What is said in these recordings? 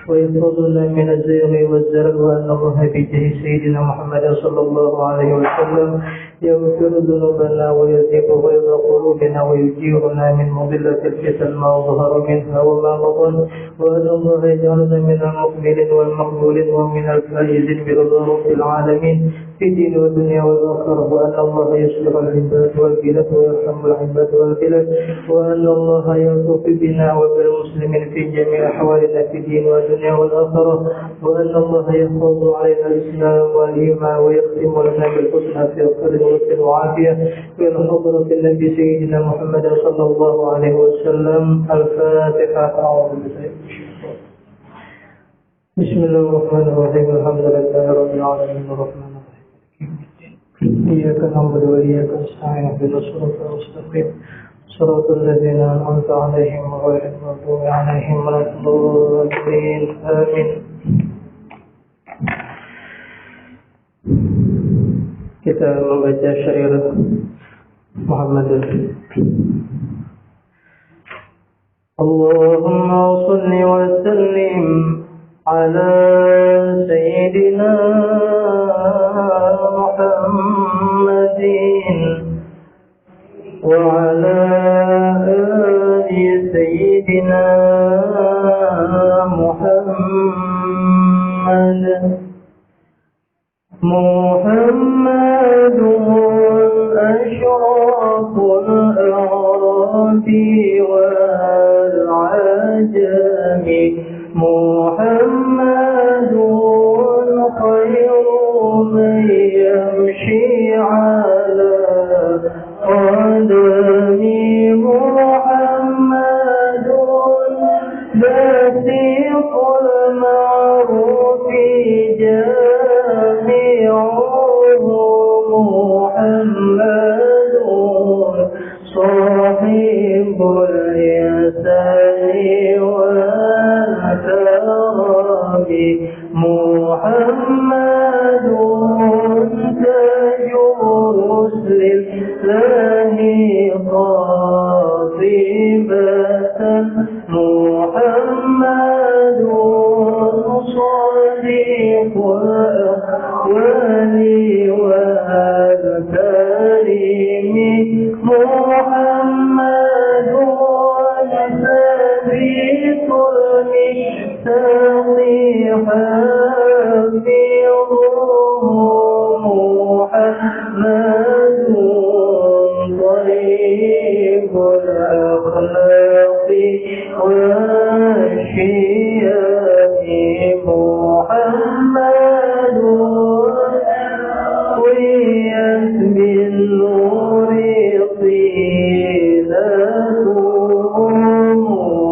ويحفظنا من الزيغ والزلل، وأن الله بجاه سيدنا محمد صلى الله عليه وسلم يغفر ذنوبنا ويذهب غيظ قلوبنا ويجيرنا من مضلة الفتن ما ظهر منها وما بطن، وأن الله يجعلنا من المقبلين والمقبولين ومن الفائزين برضا رب العالمين في الدين والدنيا والآخرة، وأن الله يصلح العباد والبلاد ويرحم العباد والبلاد، وأن الله يلطف بنا وبالمسلمين في جميع أحوالنا في الدين والدنيا والآخرة، وأن الله يحفظ علينا الإسلام والإيمان ويختم لنا بالحسنى في خير وعافية في حضرة النبي سيدنا محمد صلى الله عليه وسلم. الفاتحة. أعوذ بالله. بسم الله الرحمن الرحيم. الحمد لله رب العالمين الرحمن الرحيم إياك نعبد وإياك نستعين اهدنا الصراط المستقيم صراط الذين أنعمت عليهم غير المغضوب عليهم ولا الضالين. آمين. Kita membaca syair Muhammad. Allahumma salli wa sallim ala sayyidina Muhammadin wa ala ali sayyidina Muhammad. محمد أشرف الأعراب والعجم، محمد خير من يمشي على قدم، محمد باسط المعروف محمد صاحب الإحسان والكرم، محمد تاج رسل الله قاطبة، محمد صديق الأخوان والكريم، محمد ثابت المشتاق حفظه، محمد طيب الأخلاق والشيم، محمد ويت بالنور طيلته،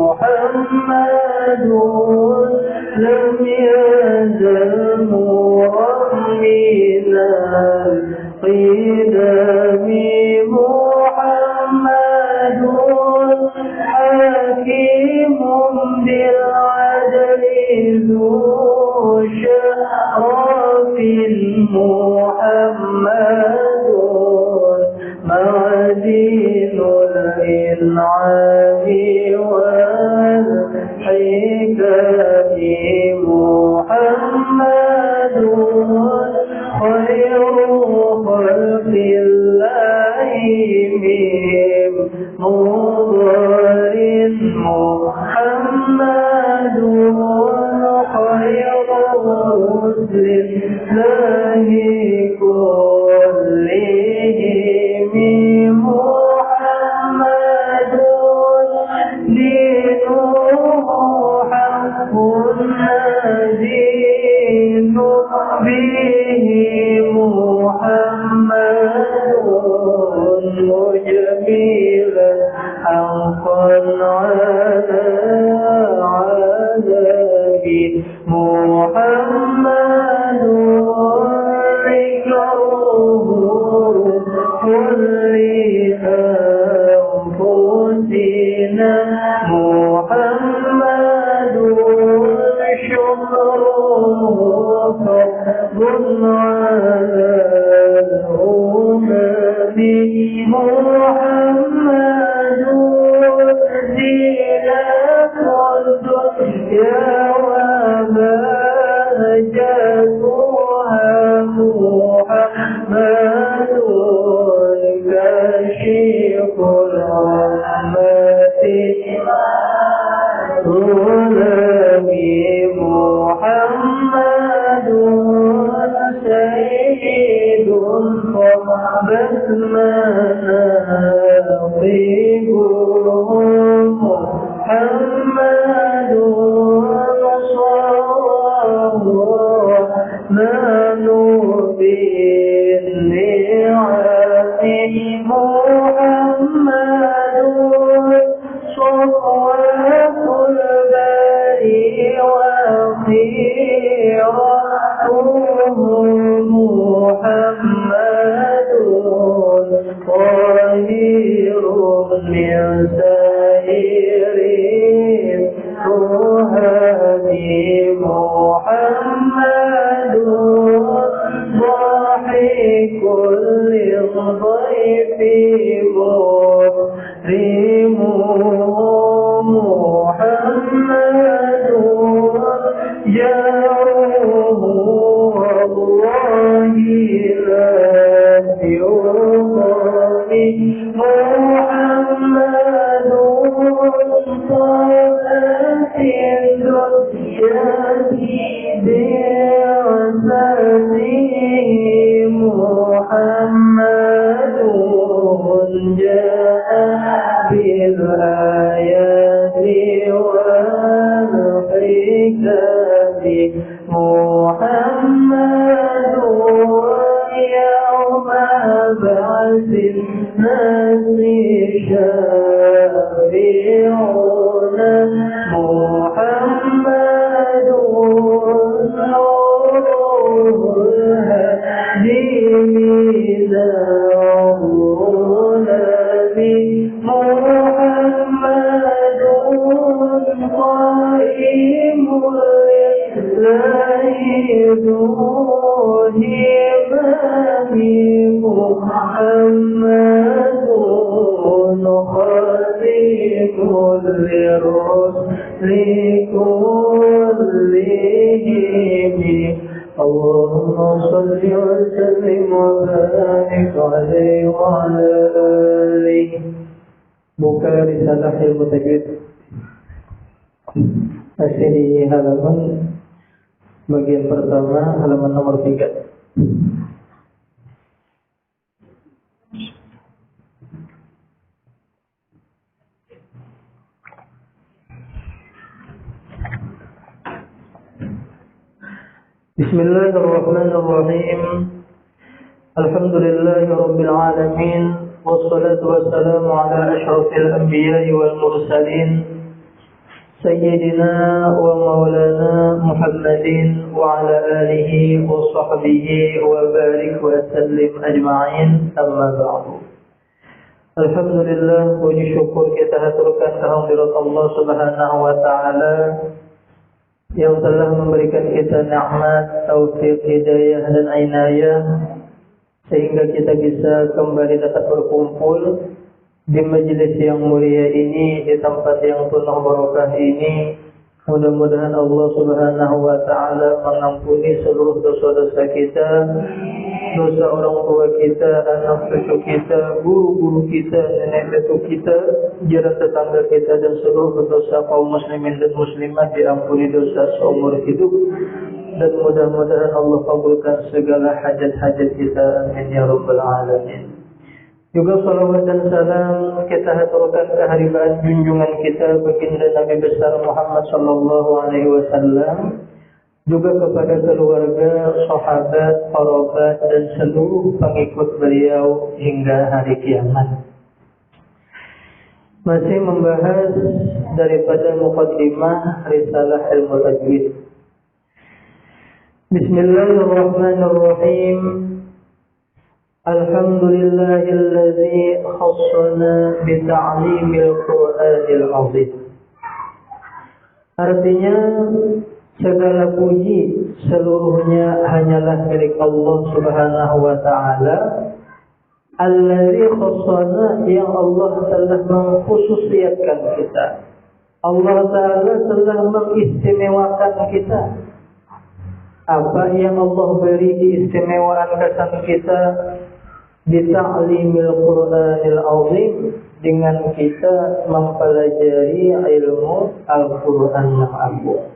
محمد لم يزل مرمينا القدم، محمد حكيم بالعدل ذو شرف، محمد معدن الإنعام والحكم، محمد خير خلق الله من مضر، محمد خير رسل الله كلهم، محمد دينه حق ندين به، محمد مجملا حقا على عذابي، محمد ذكره كل أنفسنا، محمد شكره فضل على الأمم، محمد زينة الدنيا مناقبهم محمد الرحمن بالنعم محمد صفوة البري وخيرته محمد طاهر من سائر الرهب محمد ضاحك للضيف مكرم محمد جاره والله لا يرضي محمد طاعة بعزته محمد جاء بالآيات والحكم محمد يوم بعث الناس شافعنا محمد نور الهدي نبي محمد قائم لله ذو محمد خاتم للرسل كلهم اللهم صل وسلم وبارك عليه وعلى آله. Buka risalah ilmu tajwid masih di halaman bagian pertama, halaman nomor 3. Bismillahirrahmanirrahim. Alhamdulillahi rabbil alamin, wassalatu wassalamu ala asyrafil anbiya'i wal mursalin sayyidina wa maulana Muhammadin wa ala alihi wa sahbihi wa barik wa sallim ajma'in, amma ba'du. Alhamdulillah, puji syukur kita haturkan kehadirat Allah Subhanahu wa taala yang telah memberikan kita nikmat, taufik, hidayah dan inayah sehingga kita bisa kembali dapat berkumpul di majelis yang mulia ini, di tempat yang penuh barakah ini. Mudah-mudahan Allah Subhanahu wa taala mengampuni seluruh dosa-dosa kita, dosa orang tua kita, anak cucu kita, guru-guru kita, nenek letu kita, jiran tetangga kita, dan seluruh dosa kaum muslimin dan muslimat diampuni dosa seumur hidup. Dan mudah-mudahan Allah kabulkan segala hajat-hajat kita, amin ya rabbal alamin. Juga salawat dan salam kita haturkan kehadiran junjungan kita baginda Nabi besar Muhammad sallallahu alaihi wasallam, juga kepada keluarga, sahabat, kerabat dan seluruh pengikut beliau hingga hari kiamat. Masih membahas daripada muqaddimah risalah ilmu tajwid. Bismillahirrahmanirrahim. Alhamdulillahilladzi khassana bita'limil Qur'anil azim. Artinya segala puji seluruhnya hanyalah milik Allah Subhanahu wa taala, alladzi khassana, yang Allah telah mengkhususkan kita. Allah taala telah mengistimewakan kita. Apa yang Allah beri keistimewaan kesan kita bita'limil Qur'anil azim, dengan kita mempelajari ilmu Al-Quran yang agung.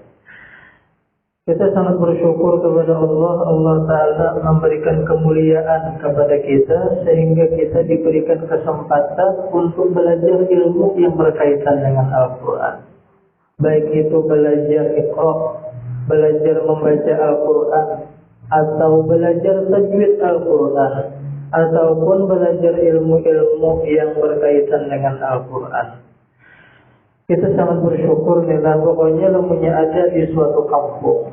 Kita sangat bersyukur kepada Allah. Allah Ta'ala memberikan kemuliaan kepada kita sehingga kita diberikan kesempatan untuk belajar ilmu yang berkaitan dengan Al-Quran. Baik itu belajar Iqra, belajar membaca Al-Quran, atau belajar tajwid Al-Quran, ataupun belajar ilmu-ilmu yang berkaitan dengan Al-Quran. Kita sangat bersyukur nih, pokoknya ilmunya ada di suatu kampung,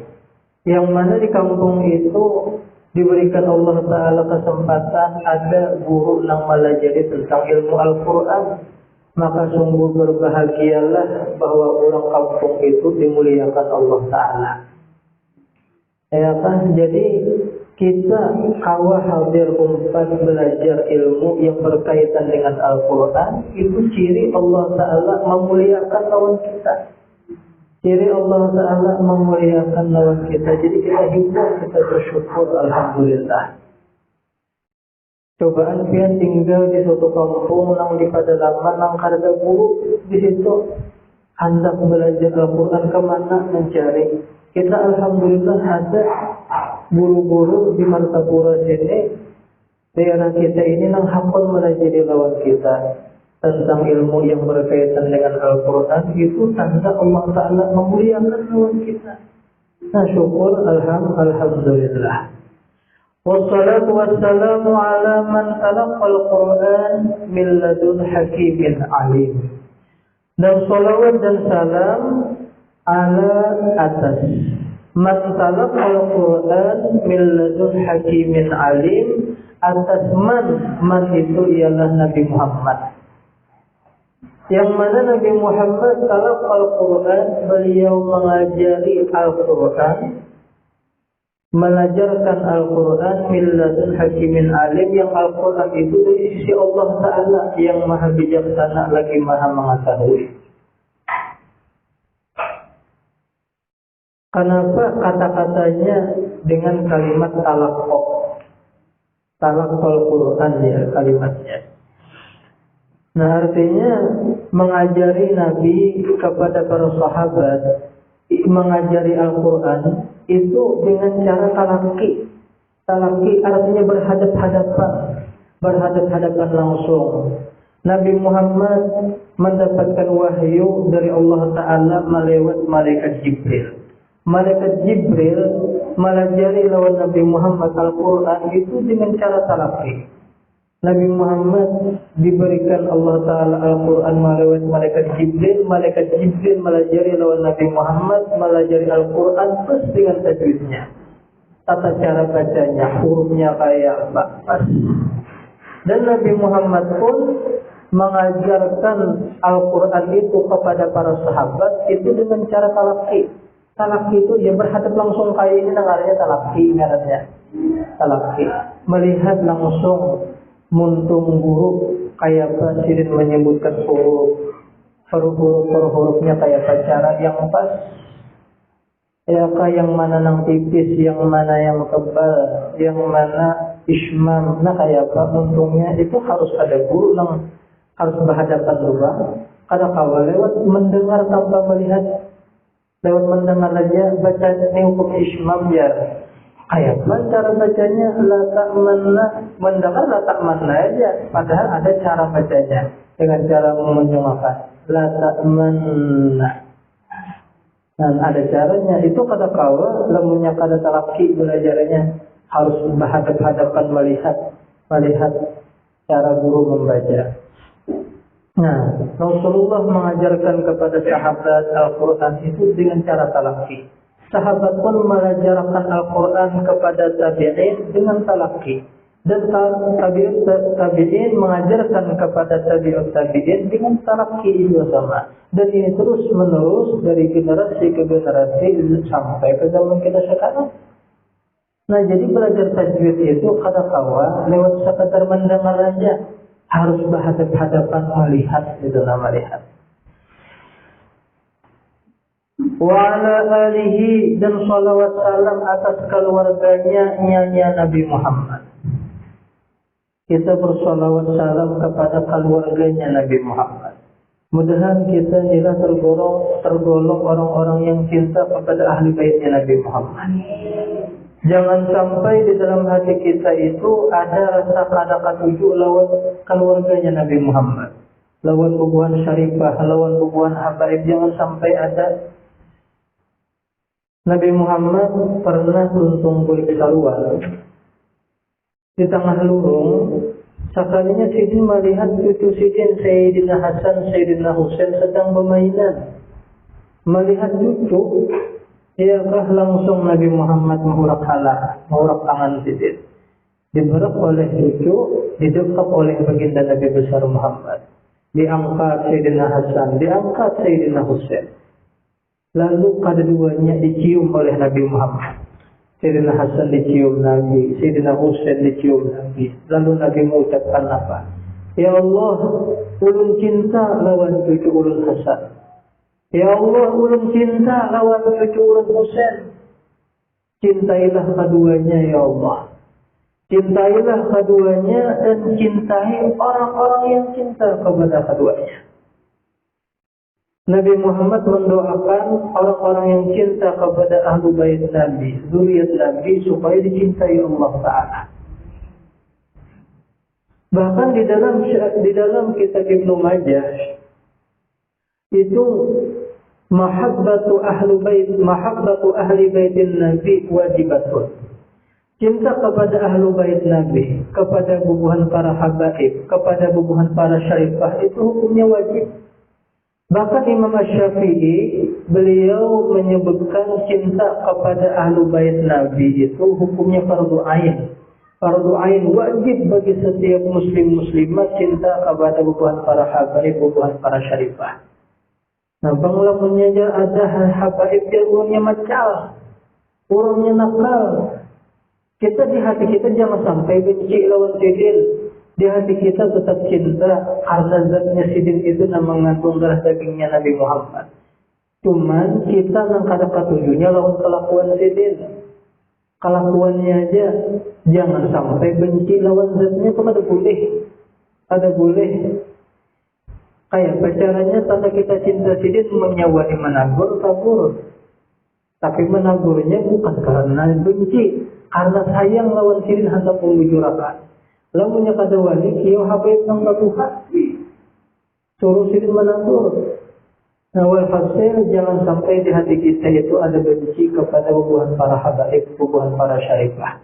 yang mana di kampung itu diberikan Allah Ta'ala kesempatan ada guru yang melajari tentang ilmu Al-Quran. Maka sungguh berbahagialah bahwa orang kampung itu dimuliakan Allah Ta'ala. Ya kan? Jadi kita kawah hadir umpat belajar ilmu yang berkaitan dengan Al-Quran, itu ciri Allah Ta'ala memuliakan lawan kita. Ciri Allah Ta'ala memuliakan lawan kita. Jadi kita hidup, kita bersyukur, Alhamdulillah. Cobaan pian tinggal di suatu kampung nang di pedalaman nang kada guru di situ, hendak belajar Al-Quran kemana mencari. Kita Alhamdulillah ada guru-guru di Martapura sini, daerah kita ini nang hakon melajari lawan kita tentang ilmu yang berkaitan dengan Al-Quran. Itu tanda Allah Ta'ala memuliakan lawan kita. Nah, syukur Alhamdulillah. Wassalatu wassalamu ala man talaqal Quran min ladun hakimin alim. Dan salawat dan salam ala atas man talaqal Quran min ladun hakimin alim, atas man itu ialah Nabi Muhammad, yang mana Nabi Muhammad talaqal Quran, beliau mengajari Al-Quran, melajarkan Al-Quran min ladun hakimin alim, yang Al-Quran itu dari sisi Allah Ta'ala yang maha bijaksana lagi maha mengetahui. Kenapa kata-katanya dengan kalimat talaqal Quran ya kalimatnya. Nah, artinya mengajari Nabi kepada para sahabat, mengajari Al-Quran itu dengan cara talaki. Talaki artinya berhadap-hadapan langsung. Nabi Muhammad mendapatkan wahyu dari Allah Ta'ala melewat malaikat Jibril. Malaikat Jibril melajari lawan Nabi Muhammad Al-Quran itu dengan cara talaki. Nabi Muhammad diberikan Allah Ta'ala Al-Quran melewat malaikat Jibril. Malaikat Jibril melajari lawan Nabi Muhammad, melajari Al-Quran terus dengan tajwidnya, tata cara bacanya, hurufnya kayak apa. Dan Nabi Muhammad pun mengajarkan Al-Quran itu kepada para sahabat itu dengan cara talaki. Talaki itu dia berhadap langsung kayak ini, namanya talaki, ngarannya talaki. Melihat langsung muntung guru kayak apa sirin menyebutkan huruf-hurufnya kayak apa cara yang pas, ya kayak yang mana yang tipis, yang mana yang tebal, yang mana ismam, nah kayak apa muntungnya itu harus ada guru yang harus berhadapan juga. Kadang kala lewat mendengar tanpa melihat, lewat mendengar aja baca ini hukum ismam ya kayak cara bacanya la ta'manna, mendengar la ta'manna aja, padahal ada cara bacanya dengan cara menyumakan la ta'manna. Dan ada caranya itu kata kawa lemunya kada talaki belajarnya harus berhadap-hadapan melihat cara guru membaca. Nah, Rasulullah mengajarkan kepada sahabat Al-Quran itu dengan cara talaki. Sahabat pun mengajarkan Al-Quran kepada tabi'in dengan talaki. Dan tabi'in mengajarkan kepada tabi'in dengan talaki juga sama. Dan ini terus menerus dari generasi ke generasi sampai ke zaman kita sekarang. Nah, jadi belajar tajwid itu kadang-kala lewat sekadar mendengar aja, harus berhadapan melihat, itu nama lihat. Wa ala alihi, dan salawat salam atas keluarganya nyanya Nabi Muhammad. Kita bersalawat salam kepada keluarganya Nabi Muhammad. Mudahan kita inilah tergolong orang-orang yang cinta kepada ahli baitnya Nabi Muhammad. Jangan sampai di dalam hati kita itu ada rasa kada katuju lawan keluarganya Nabi Muhammad, lawan bubuhan syarifah, lawan bubuhan habaib. Jangan sampai ada. Nabi Muhammad pernah tuntung kulit saluan di tengah lurung. Sekalinya Sidin melihat cucu Sidin, Sayyidina Hasan, Sayyidina Husain sedang bermainan. Melihat cucu, iakah langsung Nabi Muhammad mengurak tangan Sidin. Diberak oleh cucu, didekap oleh baginda Nabi besar Muhammad. Diangkat Sayyidina Hasan, diangkat Sayyidina Husain. Lalu keduanya dicium oleh Nabi Muhammad. Sayyidina Hasan dicium Nabi, Sayyidina Husain dicium Nabi. Lalu Nabi mengucapkan apa? Ya Allah, ulun cinta lawan cucu ulun Hasan. Ya Allah, ulun cinta lawan cucu ulun Husain. Cintailah keduanya ya Allah. Cintailah keduanya dan cintai orang-orang yang cinta kepada keduanya. Nabi Muhammad mendoakan orang-orang yang cinta kepada ahlu bait Nabi, zuriat Nabi, supaya dicintai Allah Ta'ala. Bahkan di dalam kitab Ibnu Majah itu mahabbatu ahli baitin Nabi wajibatun. Cinta kepada ahlu bait Nabi, kepada bubuhan para habaib, kepada bubuhan para syarifah itu hukumnya wajib. Bahkan Imam Asy-Syafi'i beliau menyebutkan cinta kepada ahlu bait Nabi itu hukumnya fardu ain. Fardu ain wajib bagi setiap muslimah cinta kepada bubuhan para habaib, bubuhan para syarifah. Nah, banglamunnya aja ada habaib yang urangnya macal, urangnya nakal. Kita di hati kita jangan sampai benci lawan Sidin. Di hati kita tetap cinta karena zatnya Sidin itu mengandung darah dagingnya Nabi Muhammad. Cuman kita nangkada ketujuhnya lawan kelakuan Sidin. Kelakuannya aja jangan sampai benci lawan zatnya. Itu ada boleh. Kayak pacarannya tanda kita cinta Sidin menyawai menabur kabur. Tapi menagurnya bukan karena benci, karena sayang lawan Sidin hendak membujurakan. Lamunnya kada wali kiyo habaib nang batu hati. Suruh Sidin menabur. Nah, walhasil jangan sampai di hati kita itu ada benci kepada bubuhan para habaib, bubuhan para syarifah.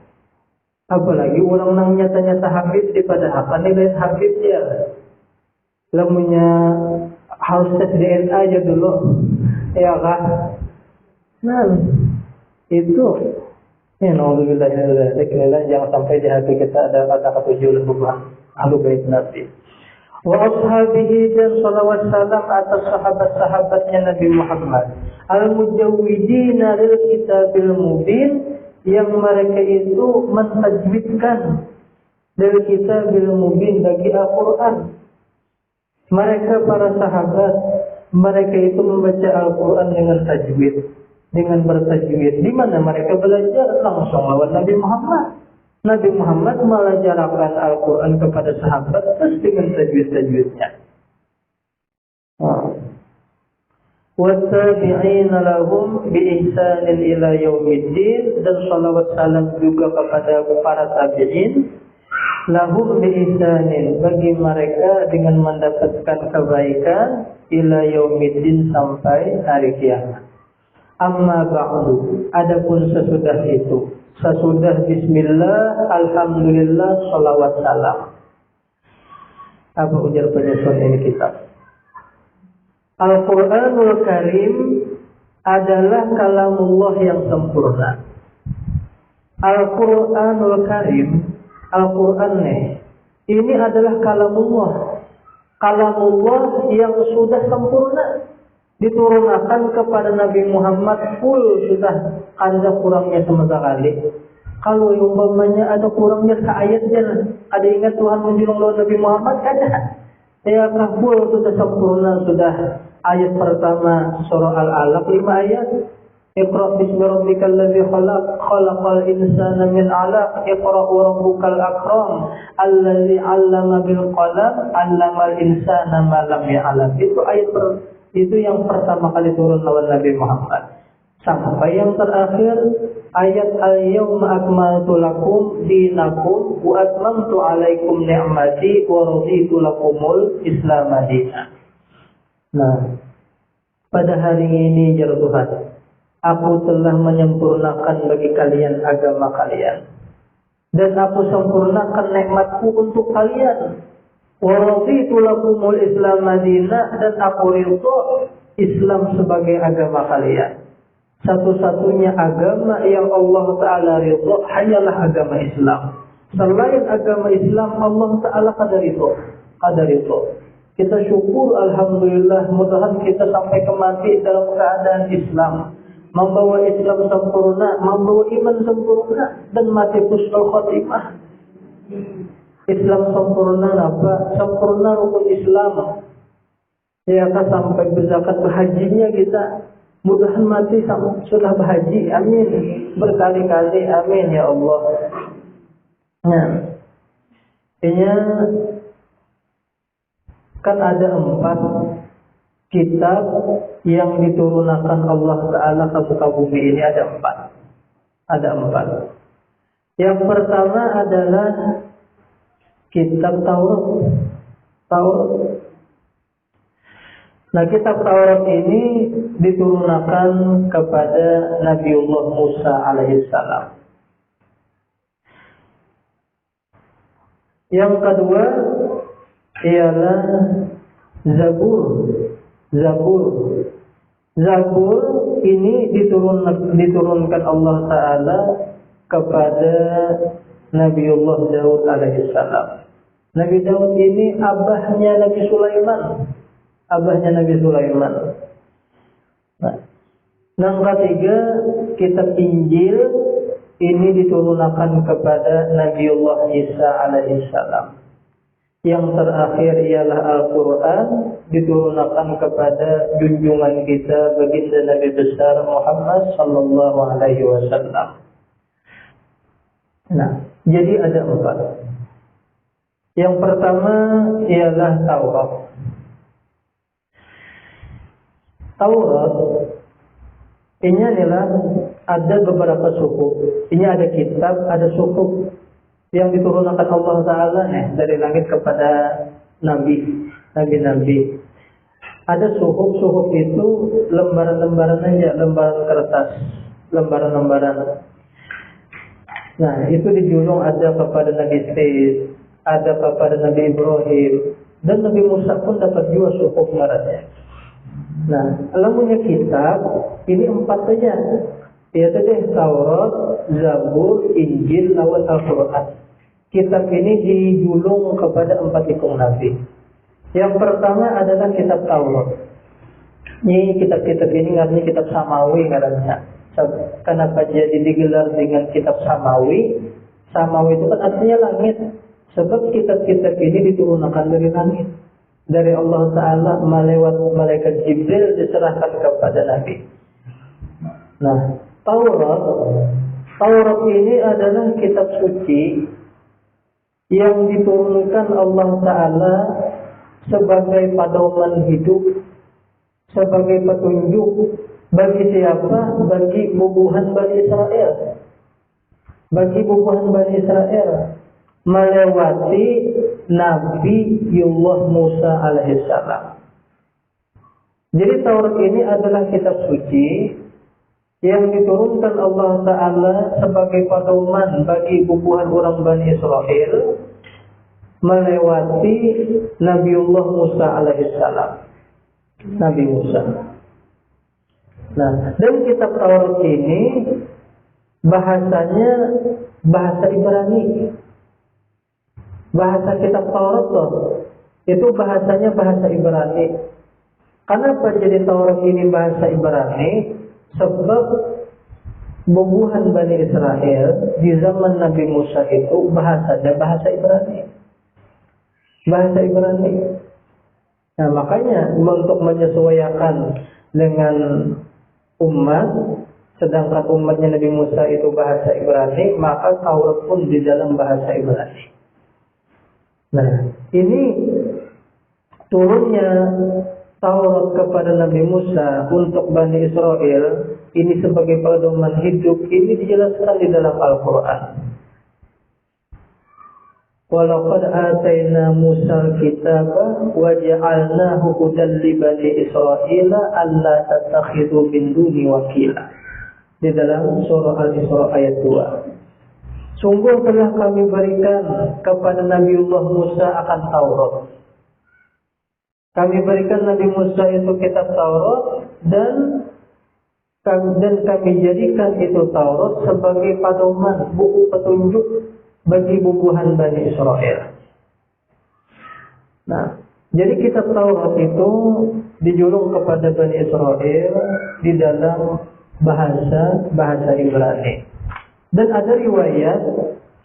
Apalagi orang nang nyata-nyata habib daripada apa nilai habib ya. Lamunnya harus tes DNA aja dulu. Ya kan? Nah, itu jangan sampai di hati kita ada kata-kata tujuan bubuhan ahlu bait Nabi. Wa ashabihi dan salawat salam atas sahabat-sahabatnya Nabi Muhammad. Al-mujawwidina lil kitabil mubin, yang mereka itu mentajwidkan lil kitabil mubin bagi Al-Quran. Mereka para sahabat, mereka itu membaca Al-Quran dengan tajwid, dengan bertajwid. Di mana mereka belajar langsung lawan Nabi Muhammad. Nabi Muhammad mengajarkan Al-Quran kepada sahabat terus dengan tajwid-tajwidnya. Wattabi'ina lahum biihsanin ila yaumiddin, dan salawat salam juga kepada para tabi'in. Lahum biihsanin, bagi mereka dengan mendapatkan kebaikan ila yaumiddin, sampai hari kiamat. Amma ba'du, adapun sesudah itu, sesudah bismillah, alhamdulillah, salawat salam. Apa ujar penyusun ini kitab? Al-Quranul Karim adalah kalamullah yang sempurna. Al-Quranul Karim, Al-Quran ini adalah kalamullah. Kalamullah yang sudah sempurna, diturunkan kepada Nabi Muhammad full, sudah ada kurangnya sama sekali. Kalau umpamanya ada kurangnya seayat jangan. Ada ingat Tuhan menjulung lawan Nabi Muhammad? Ada. Ya full, sudah sempurna, sudah ayat pertama surah Al-Alaq 5 ayat. Iqra bismi rabbikal ladzi khalaq, khalaqal insana min 'alaq, Iqra wa rabbukal akram, allazi 'allama bil qalam, 'allamal insana ma lam ya'lam. Itu yang pertama kali turun lawan Nabi Muhammad. Sampai yang terakhir ayat al-yawma akmaltu lakum dinakum wa atmamtu 'alaikum ni'mati wa raditu lakumul Islam dinan. Nah, pada hari ini ya Tuhan, aku telah menyempurnakan bagi kalian agama kalian, dan aku sempurnakan nikmatku untuk kalian. Wa raditu lakumul Islam madina, dan aku ridho Islam sebagai agama kalian. Satu-satunya agama yang Allah Ta'ala ridho hanyalah agama Islam. Selain agama Islam, Allah Ta'ala kada ridho. Kita syukur alhamdulillah, mudahan kita sampai kemati dalam keadaan Islam, membawa Islam sempurna, membawa iman sempurna, dan mati husnul khotimah. Islam sempurna apa? Sempurna rukun Islam. Ya kan, sampai berzakat berhajinya kita. Mudahan mati sudah berhaji, amin. Berkali-kali, amin ya Allah. Nah, ini kan ada 4 kitab yang diturunkan Allah Ta'ala ke muka bumi ini, ada 4. Yang pertama adalah kitab Taurat. Nah, kitab Taurat ini diturunkan kepada Nabiullah Musa alaihissalam. Yang kedua ialah Zabur ini diturunkan Allah Ta'ala kepada Nabiullah Daud alaihissalam. Nabi Daud ini abahnya Nabi Sulaiman. Nah, yang ketiga, kitab Injil ini diturunkan kepada Nabiullah Isa alaihissalam. Yang terakhir ialah Al-Quran, diturunkan kepada junjungan kita baginda Nabi besar Muhammad sallallahu alaihi wasallam. Nah, jadi ada 4. Yang pertama ialah Taurat. Ini adalah ada beberapa suku. Ini ada kitab, ada suku yang diturunkan Allah Ta'ala dari langit kepada nabi. Ada suhuf itu lembaran-lembaran aja, lembaran kertas, lembaran-lembaran. Nah, itu dijulung ada kepada Nabi Said, ada kepada Nabi Ibrahim, dan Nabi Musa pun dapat juga suhuf ngarannya. Nah, kalau punya kitab ini 4 saja, yaitu Taurat, Zabur, Injil, lawan Al-Quran. Kitab ini dijulung kepada 4 ikung Nabi. Yang pertama adalah kitab Taurat. Ini kitab-kitab ini artinya kitab Samawi katanya. Kenapa jadi digelar dengan kitab Samawi? Samawi itu kan artinya langit. Sebab kitab-kitab ini diturunkan dari langit. Dari Allah Ta'ala melewat malaikat Jibril diserahkan kepada Nabi. Nah, Taurat ini adalah kitab suci yang diturunkan Allah Ta'ala sebagai pedoman hidup, sebagai petunjuk bagi siapa? Bagi bubuhan Bani Israel. Melewati Nabiullah Musa alaihissalam. Jadi Taurat ini adalah kitab suci yang diturunkan Allah Ta'ala sebagai pedoman bagi bubuhan orang Bani Israel melewati Nabiullah Musa alaihissalam. Nabi Musa. Nah, dan kitab Taurat ini bahasanya bahasa Ibrani. Bahasa kitab Taurat itu bahasanya bahasa Ibrani. Kenapa jadi Taurat ini bahasa Ibrani? Sebab bubuhan Bani Israel di zaman Nabi Musa itu bahasanya bahasa Ibrani. Nah, makanya untuk menyesuaikan dengan umat, Sedangkan umatnya Nabi Musa itu bahasa Ibrani, maka Taurat pun di dalam bahasa Ibrani. Nah, ini turunnya Taurat kepada Nabi Musa untuk Bani Israel, ini sebagai pedoman hidup, ini dijelaskan di dalam Al-Quran. Walaqad atayna Musa al-kitaba wa ja'alnahu hudan li Bani Israil alla tattakhidhu min duni wakila. Di dalam surah Al-Isra ayat 2. Sungguh telah kami berikan kepada Nabiullah Musa akan Taurat. Kami berikan Nabi Musa itu kitab Taurat dan kami jadikan itu Taurat sebagai pedoman, buku petunjuk bagi bubuhan Bani Israel. Nah, jadi kitab Taurat itu dijulung kepada Bani Israel di dalam bahasa Ibrani. Dan ada riwayat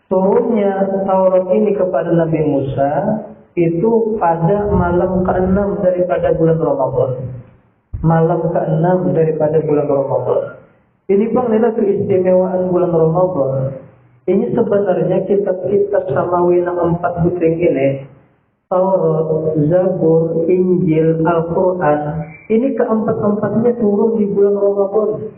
turunnya Taurat ini kepada Nabi Musa itu pada malam ke-6 daripada bulan Ramadan. Malam ke-6 daripada bulan Ramadan. Ini bang nilai keistimewaan bulan Ramadan. Ini sebenarnya kitab-kitab samawi yang 4 buting ini, Taurat, Zabur, Injil, Al-Quran, ini keempat-empatnya turun di bulan Ramadan.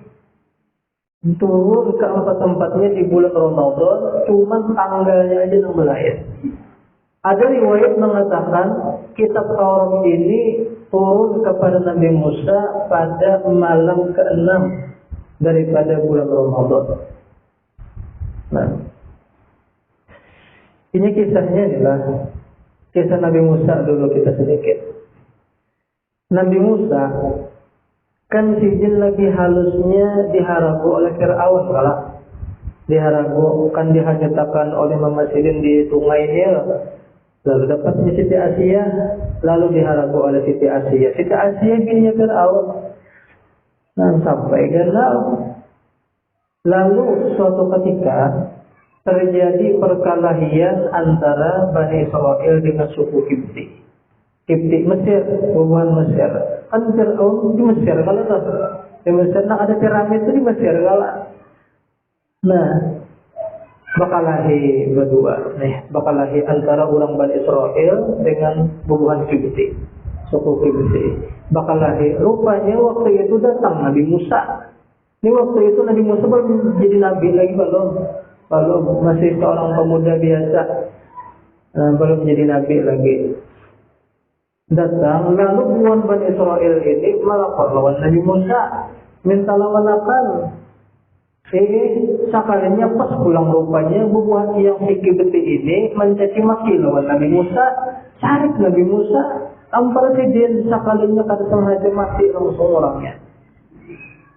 Turun keempat-empatnya di bulan Ramadan, cuman tanggalnya aja yang lain. Ada riwayat mengatakan kitab Taurat ini turun kepada Nabi Musa pada malam ke-6 daripada bulan Ramadan. Nah, ini kisahnya adalah kisah Nabi Musa dulu kita sedikit. Nabi Musa kan si jin lagi halusnya diharagu oleh Fir'aun kalah. Diharagu kan dihanyutakan oleh Mama Sidin di sungai Nil. Lalu dapatnya Siti Asia, lalu diharagu oleh Siti Asia. Siti Asia bininya Fir'aun. Nah, sampai galau. Lalu suatu ketika terjadi perkelahian antara Bani Israel dengan suku Kipti. Kipti Mesir, hubungan Mesir. Kan Fir'aun di Mesir kalau di Mesir ada piramid itu di Mesir kalau. Nah, bakalahi berdua nih, bakalahi antara orang Bani Israel dengan hubungan Kipti, suku Kipti. Bakalahi rupanya waktu itu datang Nabi Musa. Ini waktu itu Nabi Musa belum jadi nabi lagi, belum masih seorang pemuda biasa, belum jadi nabi lagi. Datang lalu buan Bani Israel ini melapor lawan Nabi Musa, minta lawan. Sekalinya pas pulang rupanya bubuhan yang Kipti ini mencaci maki lawan Nabi Musa, cari Nabi Musa, tampar sidin sekalinya kata sengaja mati langsung orangnya.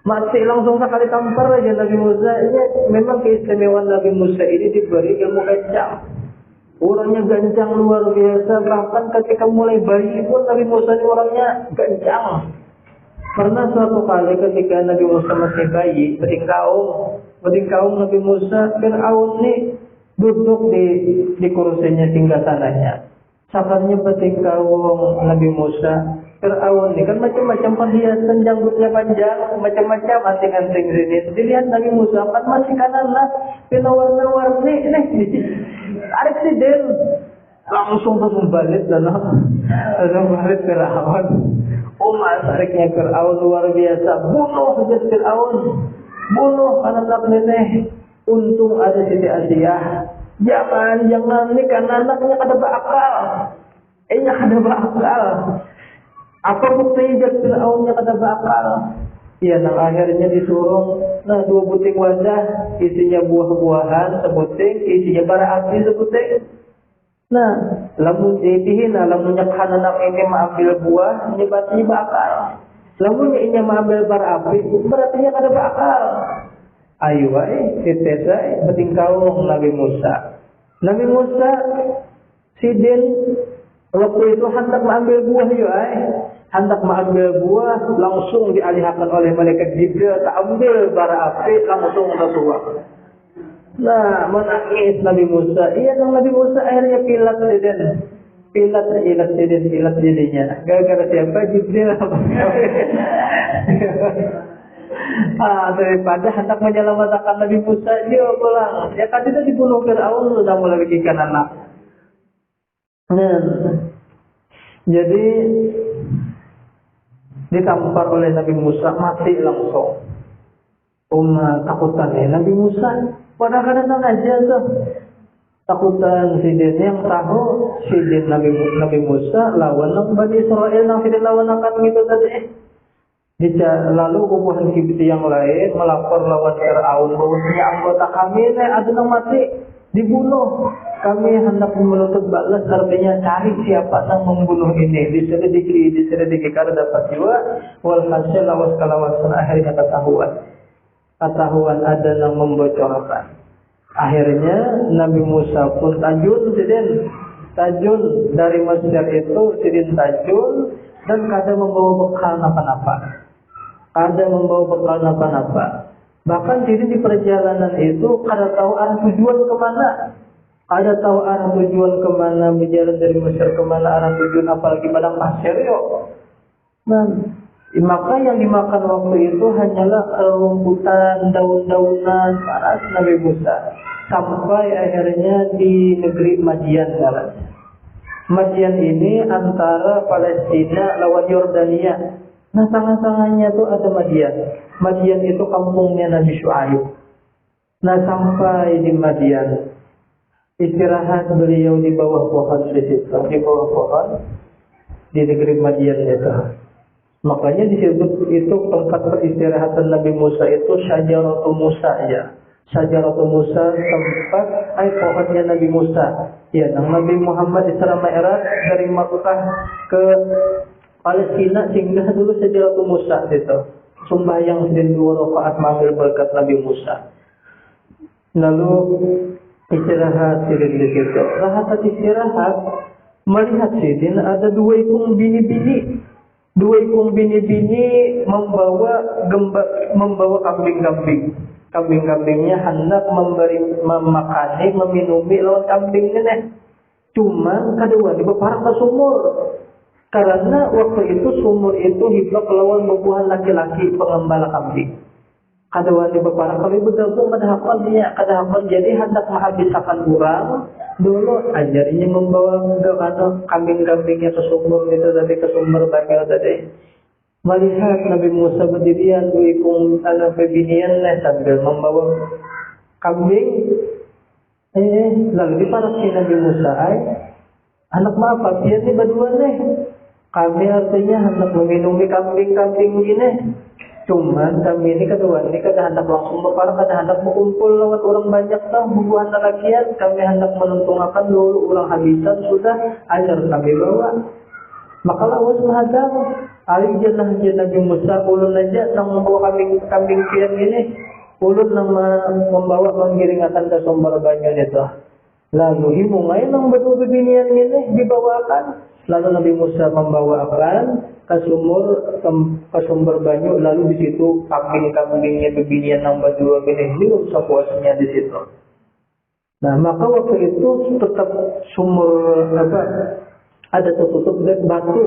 Mati langsung sekali tampar aja Nabi Musa. Ini memang keistimewaan Nabi Musa ini diberi ilmu gancang. Orangnya gancang luar biasa. Bahkan ketika mulai bayi pun Nabi Musa ini orangnya gancang. Pernah suatu kali ketika Nabi Musa masih bayi, bertingkaung Nabi Musa, Fir'aun ini duduk di kursinya singgasananya. Sabarnya bertingkaung Nabi Musa. Fir'aun ini kan macam-macam perhiasan, janggutnya panjang, macam-macam anting-anting sini. Dilihat Nabi Musa kan masih kanan lah, warna-warni nih, tarik si Den, langsung balik langsung balik Fir'aun. Tariknya Fir'aun luar biasa, bunuh aja Fir'aun, bunuh anak nenek. Untung ada Siti Asia. Jangan nih karena anaknya kada berakal, kada berakal. Apa buktinya jad Fir'aunnya kada berakal? Ya, nang akhirnya disuruh 2 buting wadah, isinya buah-buahan sebuting, isinya bara api sebuting. Nah, lamun dihina, lamun nyakhan anak ini mengambil buah, nyebatinya bakal. Lamun ini mengambil bara api, berarti kada bakal. Ayo ditesai bertingkau Nabi Musa. Nabi Musa sidin waktu itu hendak mengambil buah hendak mengambil buah, langsung dialihkan oleh malaikat Jibril, tak ambil bara api, langsung tersuap. Nah, menangis Nabi Musa. Iya, Nabi Musa akhirnya pilat jadinya. Gara-gara siapa? Jibril. Daripada hendak menyelamatkan Nabi Musa, dia pulang. Ya kan tidak dibunuh Fir'aun sudah mulai bikin anak. Jadi ditampar oleh Nabi Musa, mati langsung. Takutan ya Nabi Musa. Padahal kadang aja tuh. Takutan sidin yang tahu sidin Nabi Musa lawan nang Bani Israel nang sidin lawan akan gitu tadi. Lalu hubungan kibiti yang lain melapor lawan Fir'aun bahwasanya anggota kami ada yang mati dibunuh. Kami hendak menuntut balas, artinya cari siapa yang membunuh ini. Diselidiki karena dapat jiwa. Walhasil lawas akhirnya ketahuan ada yang membocorkan. Akhirnya Nabi Musa pun tajun dari Mesir itu sidin tajun dan kada membawa bekal apa-apa. Bahkan sidin di perjalanan itu kada tahu arah tujuan kemana, berjalan dari Mesir kemana arah tujuan, apalagi padang pasir yuk. Maka yang dimakan waktu itu hanyalah rumputan, daun-daunan, panas Nabi Musa. Sampai akhirnya di negeri Madian. Madian ini antara Palestina lawan Yordania. Nah, tengah-tengahnya itu ada Madian. Madian itu kampungnya Nabi Syuaib. Nah, sampai di Madian, istirahat beliau di bawah pohon di negeri Madian itu. Makanya disebut itu tempat peristirahatan Nabi Musa itu Syajaratul Musa ya. Syajaratul Musa tempat pohonnya Nabi Musa. Ya, Nabi Muhammad Isra Mi'raj dari Makkah ke Palestina singgah dulu Syajaratul Musa itu. Sembahyang dan 2 rakaat mengambil berkat Nabi Musa. Lalu istirahat sidin di situ. Rahat istirahat melihat sidin ada 2 ekor bini-bini. 2 ekor bini-bini membawa kambing-kambing. Kambing-kambingnya hendak memakani, meminumi lawan kambing ini. Cuma kedua dibeparak ke sumur. Karena waktu itu sumur itu hidup lawan bubuhan laki-laki pengembala kambing. Kedua dibeparak kami bergabung pada hakon jadi hendak menghabiskan kurang. Dulu ajarinya membawa kambing-kambingnya ke sumur itu tadi, ke sumber banyak tadi. Melihat Nabi Musa berdirian duikung anak pebinian sambil membawa kambing. Lalu diparasi Nabi Musa, anak maaf, dia ini berdua nih. Kami artinya hendak meminumi kambing-kambing ini. Cuman kami ini kedua ini kada hendak langsung berparah, kada hendak berkumpul lewat orang banyak tah bubuhan lalakian. Kami hendak menuntungakan dulu orang habisan sudah ajar kami bawa. Maka lawas menghadap Ali jenah Nabi Musa ulun aja nang membawa kambing kian ini. Ulun nang membawa penggiringatan ke sumber banyu itu. Lalu himungai nang berdua binian ini dibawakan. Lalu Nabi Musa membawakan ke sumber banyu. Lalu di situ kambing-kambingnya bebinian nang berdua ini minum sepuasnya di situ. Nah, maka waktu itu tetap sumur ada tertutup batu,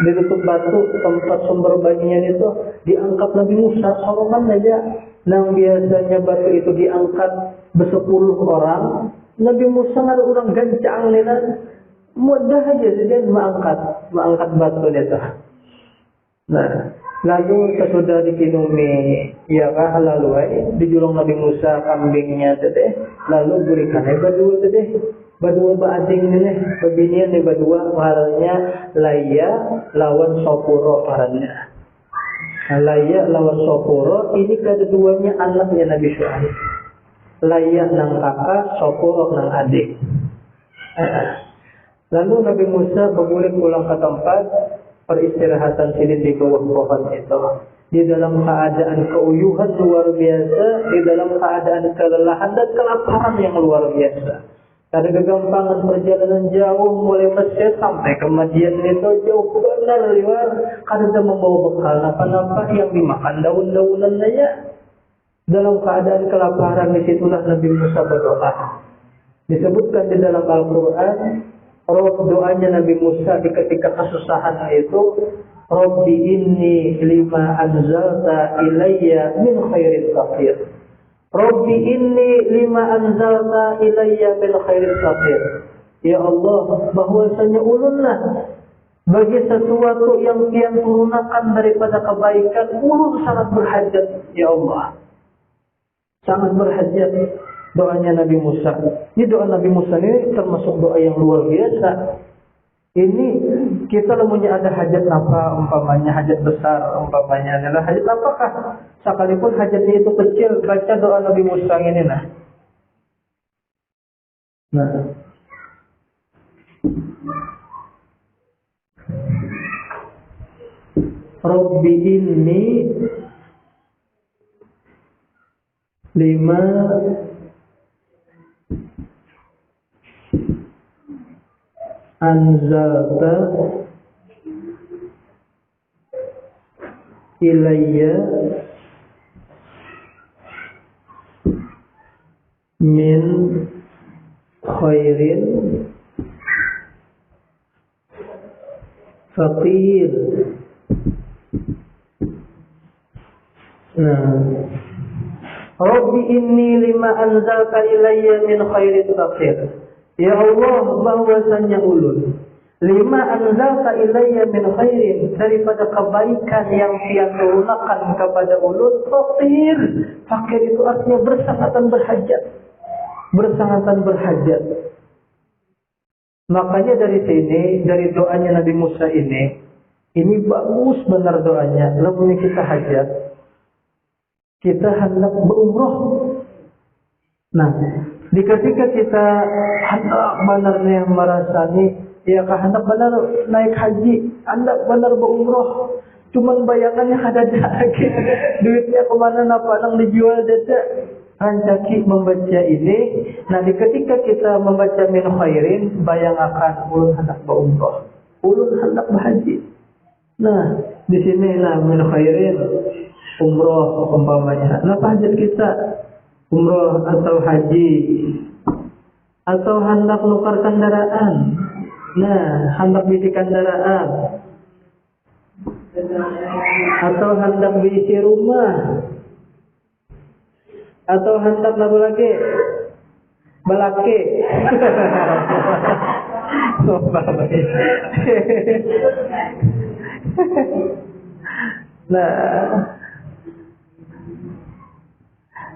ditutup batu tempat sumber banyunya itu diangkat Nabi Musa seorang aja. Nang biasanya batu itu diangkat bersepuluh orang, Nabi Musa ada orang gancang nih kan, mudah aja dia mengangkat batu itu. Nah, lalu sesudah dikinumi, ya kah lalu dijulung Nabi Musa kambingnya tadi, lalu berikannya berdua tadi. Berdua bading ini, pebinian nih berdua warnanya Laya lawan Sopuro warnanya. Laya lawan Sopuro ini keduanya anaknya Nabi Syuaib. Laya nang kakak, Sopuro nang adik. Lalu Nabi Musa berguling pulang ke tempat peristirahatan sidin di bawah pohon itu. Di dalam keadaan keuyuhan luar biasa, di dalam keadaan kelelahan dan kelaparan yang luar biasa. Ada kegampangan perjalanan jauh mulai Mesir sampai ke Madian itu jauh benar luar. Karena membawa bekal apa-apa yang dimakan daun-daunan saja. Dalam keadaan kelaparan disitulah Nabi Musa berdoa. Disebutkan di dalam Al-Quran, roh doanya Nabi Musa di ketika kesusahan itu Rabbi inni lima anzalta ilayya min khairin faqir. Rabbi inni lima anzalta ilayya min khairin faqir. Ya Allah, bahwasanya ulunlah bagi sesuatu yang Tiang turunkan daripada kebaikan, ulun sangat berhajat, ya Allah. Sangat berhajat. Doanya Nabi Musa. Ini doa Nabi Musa ini termasuk doa yang luar biasa. Ini kita lemunya ada hajat apa, umpamanya hajat besar, umpamanya adalah hajat apakah? Sekalipun hajatnya itu kecil, baca doa Nabi Musa ini nah. Rabbi inni lima anzalta ilayya min khairin faqir. Rabbi inni lima anzalta ilayya min khairin faqir. Ya Allah, bahwasanya ulun lima anzalta ilayya min khairin, daripada kebaikan yang Tiang turunkan kepada ulun, faqir. Faqir itu artinya bersangatan berhajat. Bersangatan berhajat. Makanya dari sini, dari doanya Nabi Musa ini bagus benar doanya. Lalu kita hajat, kita hendak berumroh. Nah, ketika kita hendak benarnya merasani, ya hendak benar naik haji, hendak benar berumroh, cuman bayangannya ada lagi, duitnya kemana napa nang dijual dada. Rancaki membaca ini. Nah, ketika kita membaca min khairin, bayang akan ulun hendak berumroh, ulun hendak berhaji. Nah, di sini nah min khairin umroh umpamanya. Apa hajat kita? Umroh atau haji, atau hendak nukar kendaraan. Nah, hendak beli kendaraan, atau hendak beli rumah, atau hendak apa lagi? Balake. Nah,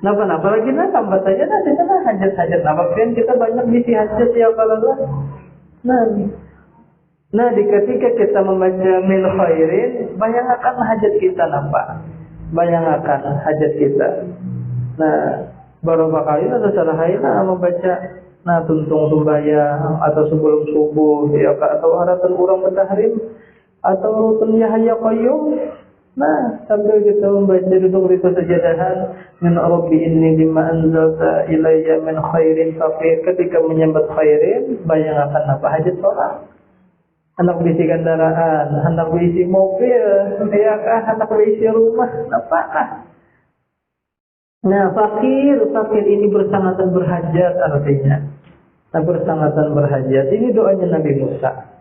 apalagi tambah saja nanti sana hajat-hajat apa kan kita banyak misi hajat ya kalau Nah, ketika kita membaca min khairin, bayangkan hajat kita nampak. Bayangkan hajat kita. Nah, beberapa kali ada salah membaca tuntung sembahyang atau sebelum subuh ya atau haratan urang mentahrim atau rutun Yahya Qayyum. Nah, sambil kita membaca duduk di sajadahan min rabbi inni lima anzalta ilayya min khairin faqir, ketika menyambat khairin, bayangkan apa hajat sholat. Hendak berisi kendaraan, hendak berisi mobil, ya kah, hendak berisi rumah, apakah? Nah, fakir ini bersangatan berhajat artinya. Nah, bersangatan berhajat. Ini doanya Nabi Musa.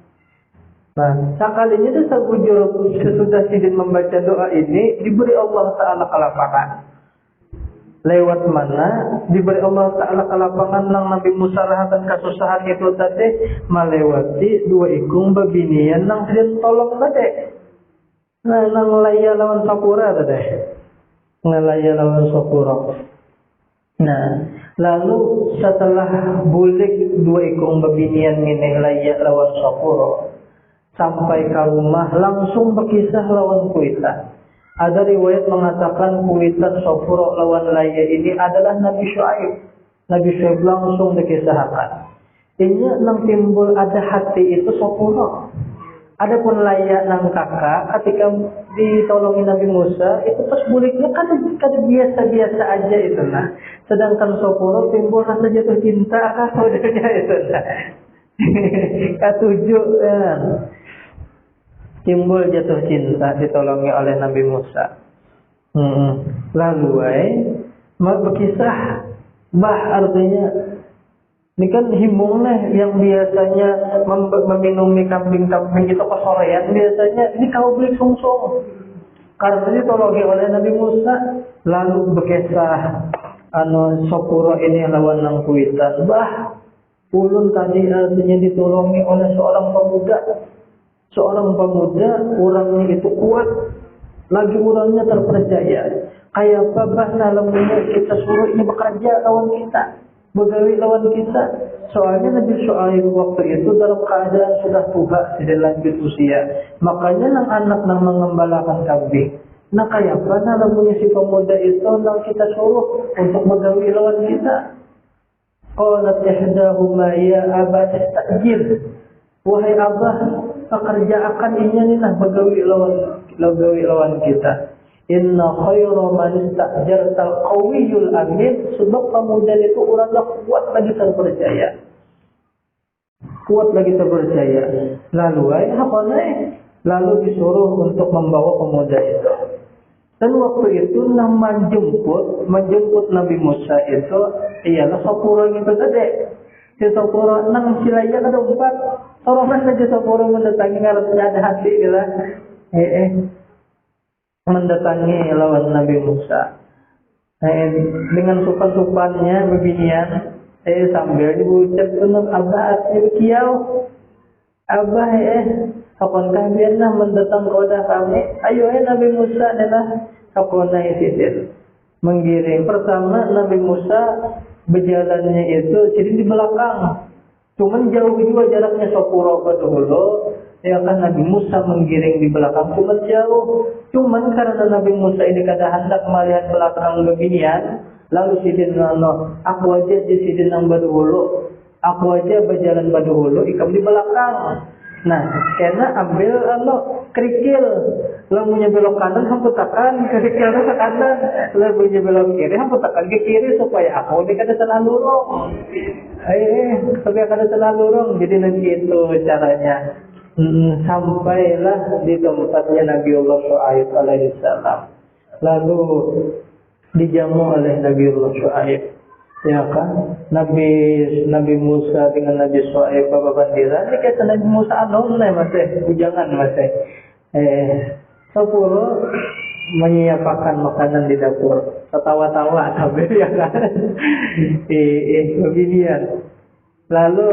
Nah, sekalinya itu sesudah sidin membaca doa ini, diberi Allah Ta'ala kelapangan. Lewat mana? Diberi Allah Ta'ala kelapangan nang Nabi Musa rahatan kasusahan itu tadi, melewati dua ikung babinian nang sidin tolong tadi. Nah, nang laya lawan sapura tadi. Ngalaya lawan sapura. Nah, lalu setelah bulik dua ikung babinian ini laya lawan sapura, sampai ke rumah langsung berkisah lawan kuitan. Ada riwayat mengatakan kuitan Sofuro lawan laya ini adalah Nabi Syuaib. Nabi Syuaib langsung dikisahkan. Ini nang timbul ada hati itu Sofuro. Adapun laya nang kakak ketika ditolongi Nabi Musa itu pas buliknya kada biasa-biasa aja itu nah. Sedangkan Sofuro timbul rasa jatuh cinta kah saudaranya itu nah. Ketujuh kan. Timbul jatuh cinta ditolongi oleh Nabi Musa. Lalu berkisah bah artinya Ini kan himbungnya yang biasanya meminumi kambing-kambing itu kesorean, biasanya ini kau beli sungsung. Karena ditologi oleh Nabi Musa, lalu berkisah Sopuro ini lawan nang kuitan. Bah, ulun tadi artinya ditolongi oleh seorang pemuda. Seorang pemuda, orangnya itu kuat, lagi orangnya terpercaya. Kayak apa bah nalamnya kita suruh ini bekerja lawan kita, begawi lawan kita. Soalnya Nabi Syuaib waktu itu dalam keadaan sudah tua, sudah lanjut usia. Makanya nang anak nang mengembalakan kambing. Nah kayak apa nalamnya si pemuda itu nang kita suruh untuk begawi lawan kita. Qalat ihdahuma ya aba tastajil. Wahai abah, pekerjaan inya nih nah begawi lawan kita. Inna khayra man istajartal qawiyul amin. Sebab pemuda itu orangnya kuat lagi terpercaya. Kuat lagi terpercaya. Lalu disuruh untuk membawa pemuda itu. Dan waktu itu menjemput Nabi Musa itu ialah Sopuro itu tadi. Si Sopuro nang silaya kada umpat. Orang saja Sopuro mendatangi ngarepnya ada hati gila. Mendatangi lawan Nabi Musa. Dengan sopan-sopannya beginian, sambil diucap benar abah artinya kiau. Abah kapan kalian mendatang kepada kami? Ayo Nabi Musa adalah kapan itu menggiring. Pertama Nabi Musa berjalannya itu jadi di belakang. Cuman jauh juga jaraknya Sopuro ke dulu. Ya kan Nabi Musa menggiring di belakang cuma jauh. Cuman karena Nabi Musa ini kada hendak melihat belakang beginian, lalu sidin aku aja di sidin nang badhulu. Aku aja berjalan badhulu ikam di belakang. Nah, karena ambil kerikil. Lamunya belok kanan hampir tekan kerikilnya ke kanan. Lamunya belok kiri hampir tekan ke kiri supaya aku ini kada salah lurung. Supaya kada salah lurung. Jadi nanti itu caranya. Sampailah di tempatnya Nabiullah Syuaib alaihissalam. Lalu dijamu oleh Nabiullah Syuaib, ya kan? Nabi Musa dengan Nabi Syuaib bapa bandiran. Ini kata Nabi Musa masih bujangan masih. Sepuluh menyiapkan makanan di dapur. Tertawa-tawa sampai ya kan? Beginian. Lalu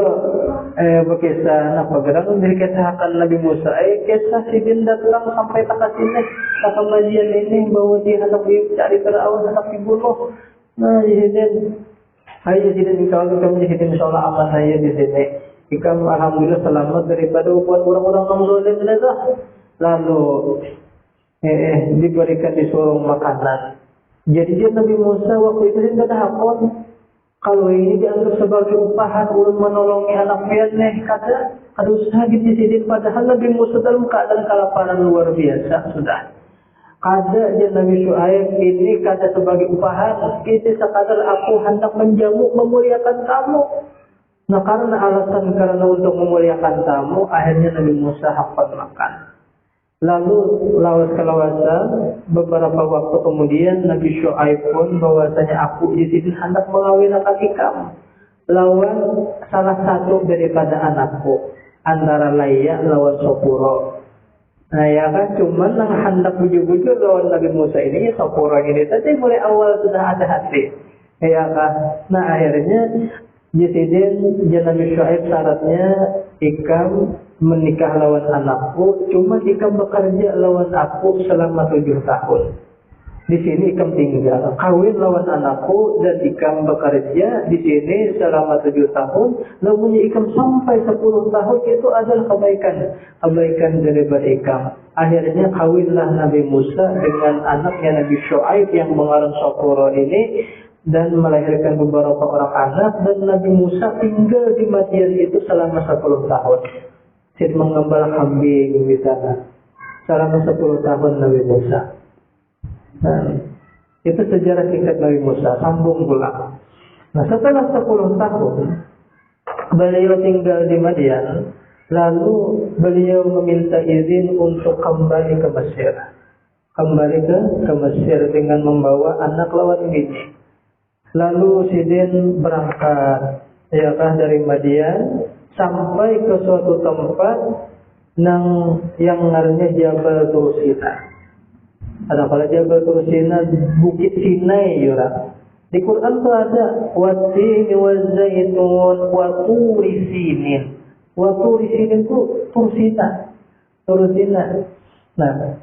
berkisah apa gerang dikisahkan Nabi Musa kisah sidin datang sampai tak sini tak kemajian ini bawa dia hendak cari Firaun hendak dibunuh. Nah sidin ayo sidin insyaallah kami sidin insyaallah aman saya di sini. Ikam alhamdulillah selamat daripada buat orang-orang yang zalim itu. Lalu diberikan disuruh makanan. Jadi dia Nabi Musa waktu itu tidak ada hakon. Kalau ini dianggap sebagai upahan ulun menolongi anak pianeh, kada usaha disidin padahal Nabi Musa dalam keadaan kelaparan luar biasa sudah. Kada je Nabi Syuaib ini kada sebagai upahan, itu sekadar aku hendak menjamu memuliakan kamu. Nah karena untuk memuliakan tamu, akhirnya Nabi Musa hafal makan. Lalu lawas kelawasan beberapa waktu kemudian Nabi Syuaib pun bahwasanya aku di sini hendak mengawinkan ikam lawan salah satu daripada anakku antara Laya lawan Sopuro. Nah ya kan cuman yang hendak bujuk-bujuk lawan Nabi Musa ini Sopuro ini tadi mulai awal sudah ada hati. Ya kan. Nah akhirnya Jisidin Nabi Syuaib syaratnya ikam menikah lawan anakku, cuma ikam bekerja lawan aku selama 7 tahun. Di sini ikam tinggal, kawin lawan anakku dan ikam bekerja di sini selama 7 tahun. Namun ikam sampai 10 tahun itu adalah kebaikan daripada ikam. Akhirnya kawinlah Nabi Musa dengan anaknya Nabi Syuaib yang mengarang Sopuro ini dan melahirkan beberapa orang anak, dan Nabi Musa tinggal di Madian itu selama 10 tahun. Jadi mengembala kambing di sana selama 10 tahun Nabi Musa. Nah, itu sejarah singkat Nabi Musa. Sambung pula. Nah setelah 10 tahun beliau tinggal di Madian, lalu beliau meminta izin untuk kembali ke Mesir. Kembali ke Mesir dengan membawa anak lawan bini. Lalu Sidin berangkat, ya kah, dari Madian sampai ke suatu tempat yang ngarannya Jabal Tursina. Ada pada Jabal Tursina, Bukit Sinai ya. Di Quran tuh ada Watin wa zaitun wa turi sinin. Wa turi sinin itu Tursina. Nah,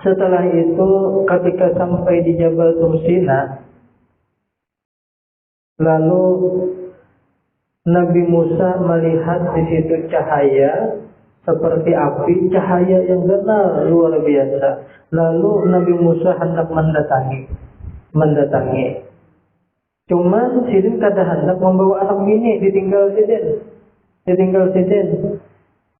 setelah itu ketika sampai di Jabal Tursina, lalu Nabi Musa melihat di situ cahaya seperti api, cahaya yang benar luar biasa. Lalu Nabi Musa hendak mendatangi. Cuman Sidin kada hendak membawa anak bini, ditinggal Sidin.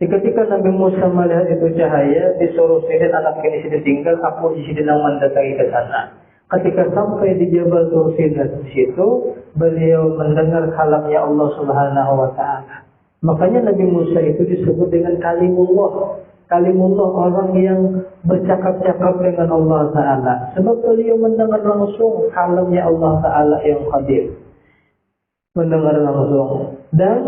Ketika Nabi Musa melihat itu cahaya, disuruh Sidin anak bini Sidin tinggal, aku di Sidin yang mendatangi ke sana. Ketika sampai di Jabal Tursina di situ, beliau mendengar kalamnya Allah Subhanahu wa taala. Makanya Nabi Musa itu disebut dengan kalimullah. Kalimullah, orang yang bercakap-cakap dengan Allah Ta'ala. Sebab beliau mendengar langsung kalamnya Allah Ta'ala yang qadir. Mendengar langsung. Dan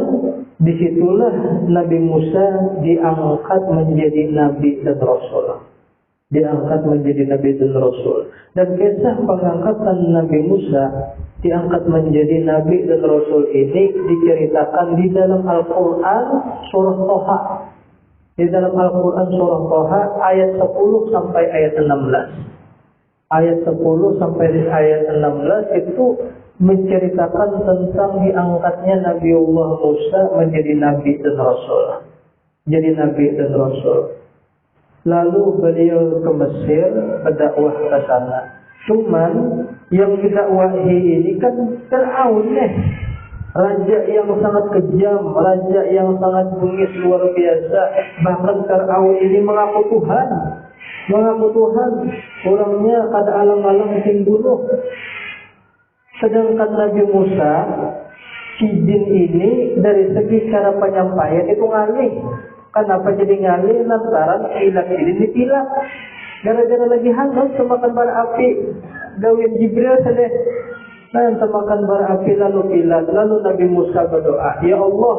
disitulah Nabi Musa diangkat menjadi Nabi dan Rasul. Dan kisah pengangkatan Nabi Musa diangkat menjadi Nabi dan Rasul ini diceritakan di dalam Al-Quran surah Toha. Di dalam Al-Quran surah Toha ayat 10 sampai ayat 16. Ayat 10 sampai ayat 16 itu menceritakan tentang diangkatnya Nabiullah Musa menjadi Nabi dan Rasul. Lalu beliau ke Mesir berdakwah ke sana. Cuman yang didakwahi ini kan Fir'aun nih. Raja yang sangat kejam, raja yang sangat bengis luar biasa. Bahkan Fir'aun ini mengaku Tuhan. Orangnya kada alang-alang sing bunuh. Sedangkan Nabi Musa, si jin ini dari segi cara penyampaian itu ngalih. Kenapa jadi ngalih? Lantaran ilat ini ditilak. Gara-gara lagi hangat semakan bara api. Gawin Jibril sedeh. Nah, semakan bara api lalu pilat. Lalu Nabi Musa berdoa, ya Allah,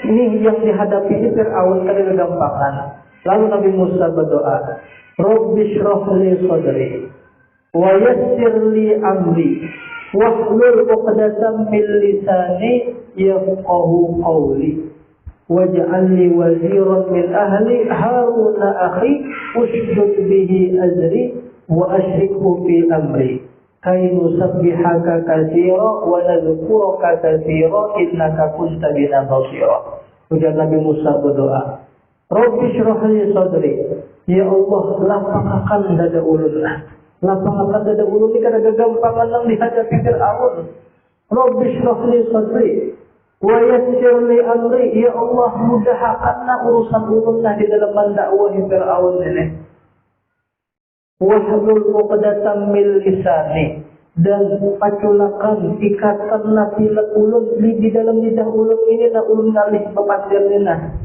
ini yang dihadapi ini Fir'aun kada kegampangan. Lalu Nabi Musa berdoa, Rabbi shrah li sadri wa yassir li amri wahlul 'uqdatam min lisani yafqahu qawli waj'al li waziran min ahli Harun akhi ushdud bihi azri wa ashrikhu fi amri kay nusabbihaka katsira wa nadhkuraka katsira innaka kunta bina basira. Ujar Nabi Musa berdoa, Rabbi shrah li sadri, ya Allah lapangkan dada ulun. Lapangkan dada ulun ini kada gagampangan nang dihadapi Fir'aun. Rabbi shrah li sadri wa yassir li amri, ya Allah mudahkanlah urusan ulun di dalam mendakwahi Fir'aun ini. Wahlul 'uqdatam min lisani, dan paculakan ikatan nafilat ulun di dalam lidah ulun ini na ulun ngalih pepatir nina.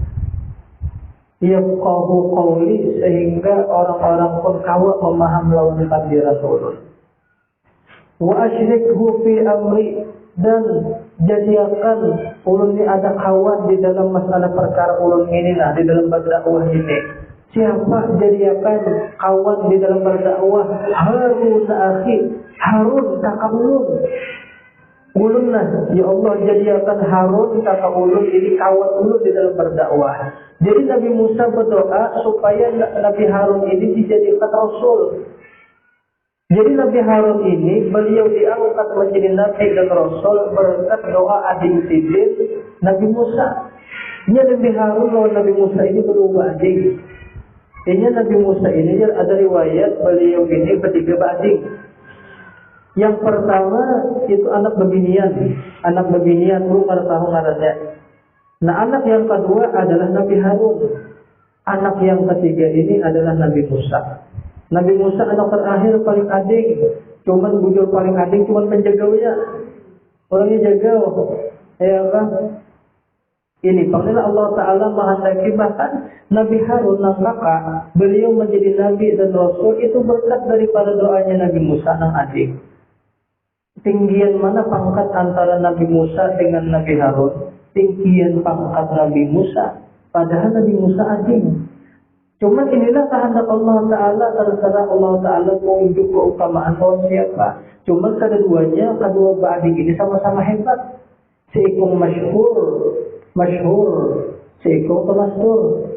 Yafqahu qawli, sehingga orang-orang pun kawa memaham lawan takdiran ulun. Wa asyrikhu fi amri, dan jadikan ulun ini ada kawan di dalam masalah perkara ulun ini di dalam berdakwah ini. Siapa jadikan kawan di dalam berdakwah? Harun akhi, Harun kakak ulun. Ulun ya Allah jadikan Harun kakak ulun ini kawan ulun di dalam berdakwah. Jadi Nabi Musa berdoa supaya Nabi Harun ini dijadikan Rasul. Jadi Nabi Harun ini beliau diangkat menjadi Nabi dan Rasul berkat doa adik Sidin Nabi Musa. Ini Nabi Harun lawan Nabi Musa ini berubah adik. Ini Nabi Musa ini ada riwayat beliau ini bertiga adik. Yang pertama itu anak beginian belum ada tahu ngarannya. Nah, anak yang kedua adalah Nabi Harun. Anak yang ketiga ini adalah Nabi Musa. Nabi Musa anak terakhir paling adik. Cuman bujur paling adik cuman penjagaunya. Orangnya jagau. Ya kan? Ini panggilnya Allah Ta'ala menghendaki bahkan Nabi Harun nang kakak beliau menjadi Nabi dan Rasul itu berkat daripada doanya Nabi Musa nang adik. tinggian mana pangkat antara Nabi Musa dengan Nabi Harun? Tinggian pangkat Nabi Musa. Padahal Nabi Musa agung. Cuma inilah kehendak Allah Ta'ala, terserah Allah Ta'ala mau unjuk keutamaan orang siapa. Cuma kedua-duanya, kedua ba'adik ini sama-sama hebat. Si Ikung masyhur, si Ikung termastur.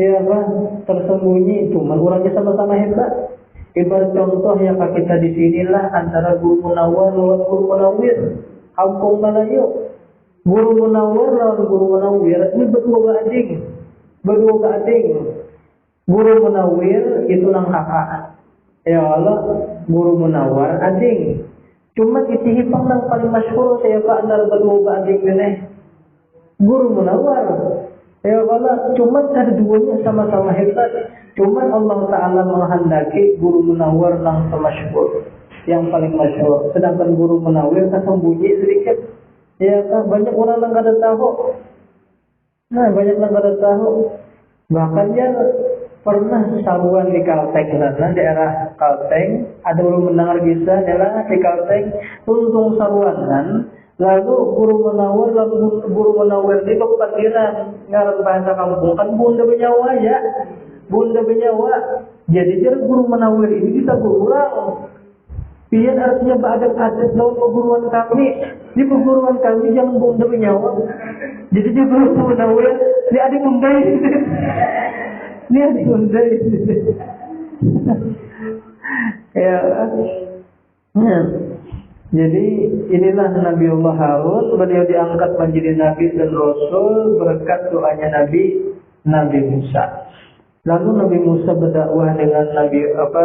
Ya kan, tersembunyi, cuma orangnya sama-sama hebat. Ibarat contoh yang kita di sinilah antara Guru Munawwar lawan Guru Munawwir, kampung Melayu. Guru Munawwar lawan Guru Munawwir ini berdua ba'adik. Guru Munawwir itu nang kakak. Ya Allah, Guru Munawwar ading. Cuma isi hipang nang paling masyhur siapa antara berdua ba'adik ini? Guru Munawwar. Ya Allah, cuma keduanya sama-sama hebat. Cuma Allah Ta'ala menghendaki Guru Munawwar nang termasyhur, yang paling masyhur. Sedangkan Guru Munawwir tersembunyi sedikit. Ya kan, banyak orang yang kada tahu. Nah, banyak yang kada tahu. Bahkan dia pernah saruan di Kalteng sana, daerah Kalteng, ada orang mendengar kisah daerah di Kalteng, untung saruanan, lalu Guru Munawwir di kepatiran, ngarang bahasa kampung kan bunda benyawa, jadi dia Guru Munawwir ini kita berurang. Pian artinya adat lawan perguruan kami. Di perguruan kami jangan bunda benyawa. Jadi dia Guru Munawwir, dia adik bunda ini. Dia adik bunda ini. Ya. Jadi inilah Nabiullah Harun, beliau diangkat menjadi nabi dan rasul berkat doanya Nabi Musa. Lalu Nabi Musa berdakwah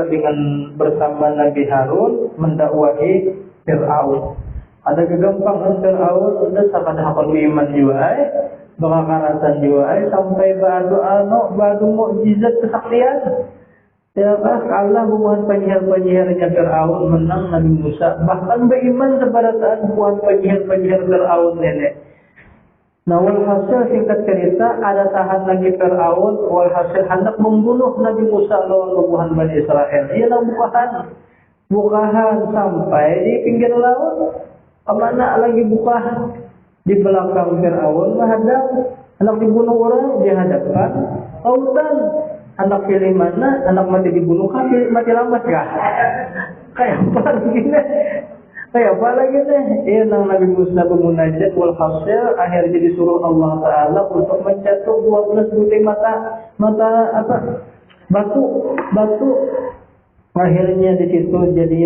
dengan bersama Nabi Harun mendakwahi Fir'aun. Ada kegampangan Fir'aun udah sama dengan iman juga, bangkaratan juga, sampai badu mukjizat kesaktian. Ya Allah bukan penyihir-penyihirnya Fir'aun menang Nabi Musa, bahkan beriman kepada saat bukan penyihir-penyihir Fir'aun nenek. Nah, walhasil singkat cerita, ada tahan lagi Fir'aun, walhasil hendak membunuh Nabi Musa lawan bukan Bani Israel. Ialah bukahan sampai di pinggir laut. Kemana lagi bukahan? Di belakang Fir'aun menghadap, hendak dibunuh orang, dia hadapkan lautan. Anak pilih mana? Anak mati dibunuh kah? Mati lambat kah? Kayak apa lagi nih? Nang Nabi Musa bermunajat walhasil akhirnya disuruh Allah Ta'ala untuk mencetuk 12 butir batu. Akhirnya di situ jadi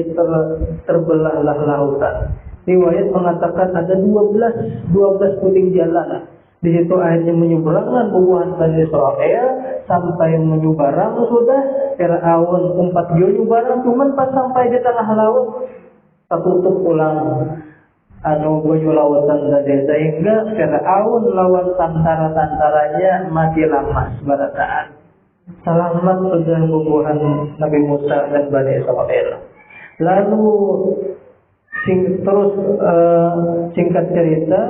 terbelahlah lautan. Riwayat mengatakan ada 12 puting jalan. Di situ akhirnya menyeberangkan bubuhan Bani Israel sampai menyeberang sudah Fir'aun 4 jauh menyeberang, cuman pas sampai di tengah laut tertutup ulang banyu lautan tadi, sehingga Fir'aun lawan tentara-tentaranya mati lemas pada saat selamat sudah bubuhan Nabi Musa dan Bani Israel. Lalu singkat cerita,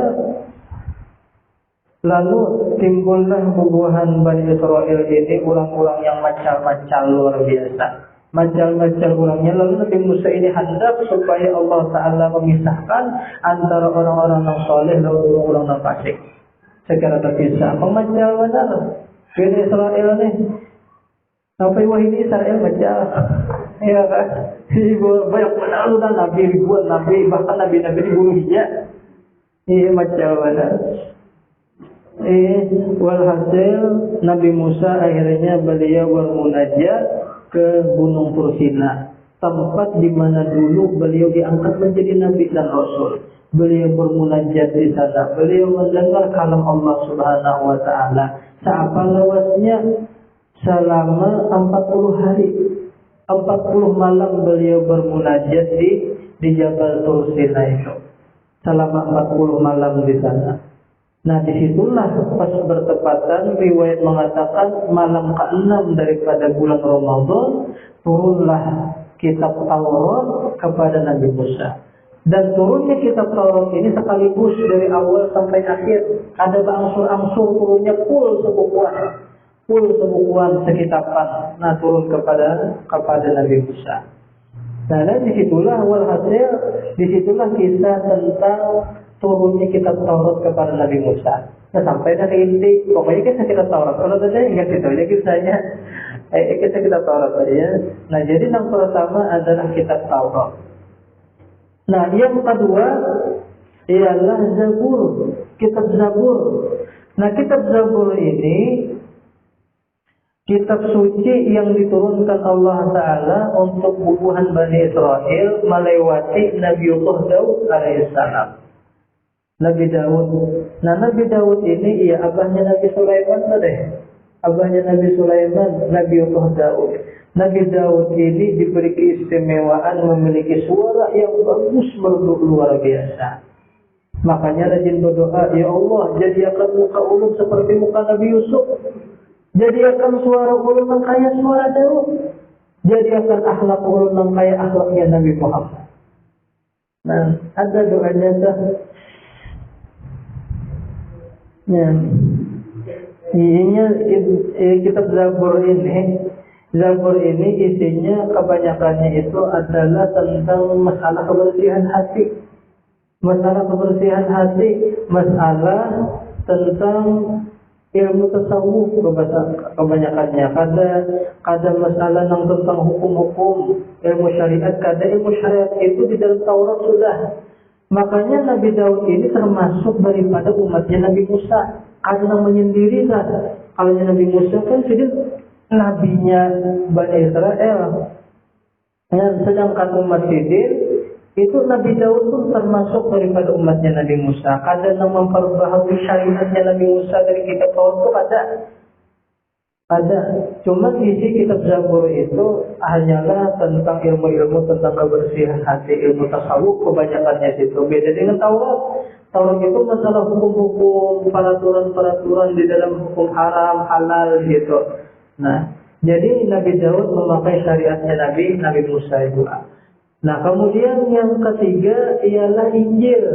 lalu timbullah bubuhan Bani Israel ini orang-orang yang macam-macam luar biasa. Macam-macam orangnya. Lalu Nabi Musa ini hendak supaya Allah Ta'ala memisahkan antara orang-orang yang soleh dan orang-orang yang fasik secara terpisah. Macam benar Bani Israel nih. Sampai ini Israel macam ya kan? Banyak benar sudah Nabi, ribuan Nabi, bahkan Nabi-Nabi dibunuh dia. Iya macam benar. Walhasil Nabi Musa akhirnya beliau bermunajat ke Gunung Tursina, tempat di mana dulu beliau diangkat menjadi nabi dan rasul. Beliau bermunajat di sana. Beliau mendengar kalam Allah Subhanahu wa Ta'ala. Seapa luasnya selama 40 hari, 40 malam beliau bermunajat di Jabal Tursina itu. Selama 40 malam di sana. Nah disitulah pas bertepatan riwayat mengatakan malam ke-6 daripada bulan Ramadan turunlah kitab Taurat kepada Nabi Musa. Dan turunnya kitab Taurat ini sekaligus dari awal sampai akhir. Ada berangsur-angsur turunnya full sebukuan sekitapan. Nah turun kepada Nabi Musa. Nah, dan disitulah walhasil, disitulah kisah tentang turunnya kitab Taurat kepada Nabi Musa. Nah, sampai dari inti, pokoknya kisah kitab Taurat. Kalau tadi ingat itu aja kisahnya, kisah kitab Taurat aja. Nah, jadi yang pertama adalah kitab Taurat. Nah, yang kedua ialah Zabur, kitab Zabur. Nah, kitab Zabur ini kitab suci yang diturunkan Allah Ta'ala untuk bubuhan Bani Israel melewati Nabiullah Daud alaihissalam. Nabi Daud. Nah, Nabi Daud ini abahnya Nabi Sulaiman deh. Abahnya Nabi Sulaiman, Nabiullah Daud. Nabi Daud ini diberi keistimewaan memiliki suara yang bagus merdu luar biasa. Makanya rajin berdoa, ya Allah, jadikan muka ulun seperti muka Nabi Yusuf. Jadikan suara ulun yang kaya suara Daud. Jadikan akhlak ulun yang kaya akhlaknya Nabi Muhammad. Nah, ada doanya dah. Ya. Ini kitab Zabur ini isinya kebanyakannya itu adalah tentang masalah kebersihan hati. Masalah kebersihan hati, masalah tentang ilmu tasawuf kebanyakannya. Kada masalah tentang hukum-hukum, ilmu syariat, kada ilmu syariat itu di dalam Taurat sudah. Makanya Nabi Daud ini termasuk daripada umatnya Nabi Musa. Karena menyendiri kan. Kalau Nabi Musa kan sudah nabinya Bani Israel. Sedangkan umat Sidin itu Nabi Daud pun termasuk daripada umatnya Nabi Musa. Kadang memperbaharui syariatnya Nabi Musa dari kitab Taurat itu ada. Cuma isi kitab Zabur itu hanyalah tentang ilmu-ilmu tentang kebersihan hati, ilmu tasawuf kebanyakannya situ. Beda dengan Taurat. Taurat itu masalah hukum-hukum, peraturan-peraturan di dalam hukum haram, halal gitu. Nah, jadi Nabi Daud memakai syariatnya Nabi Musa itu. Nah, kemudian yang ketiga ialah Injil.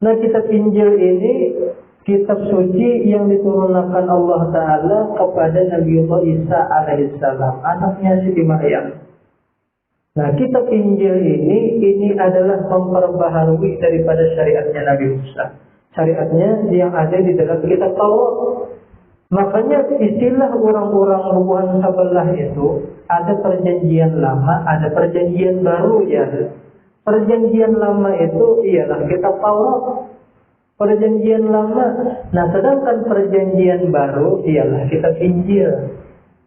Nah, kitab Injil ini kitab suci yang diturunkan Allah Ta'ala kepada Nabiullah Isa alaihissalam, anaknya Siti Maryam. Nah, kitab Injil ini adalah memperbaharui daripada syariatnya Nabi Musa. Syariatnya yang ada di dalam kitab Taurat. Makanya istilah orang-orang hubungan sebelah itu ada perjanjian lama, ada perjanjian baru ya. Perjanjian lama itu ialah kitab Taurat. Perjanjian lama. Nah, sedangkan perjanjian baru ialah kitab Injil.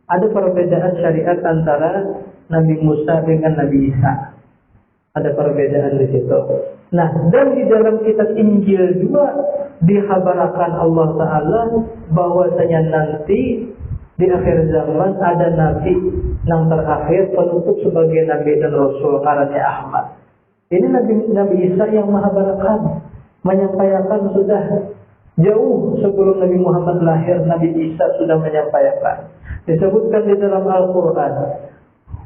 Ada perbedaan syariat antara Nabi Musa dengan Nabi Isa. Ada perbedaan di situ. Nah, dan di dalam kitab Injil juga dihabarkan Allah Ta'ala bahwasanya nanti di akhir zaman ada Nabi yang terakhir penutup sebagai Nabi dan Rasul karannya Ahmad. Ini Nabi Isa yang menghabarkan, menyampaikan sudah jauh sebelum Nabi Muhammad lahir. Nabi Isa sudah menyampaikan. Disebutkan di dalam Al-Quran,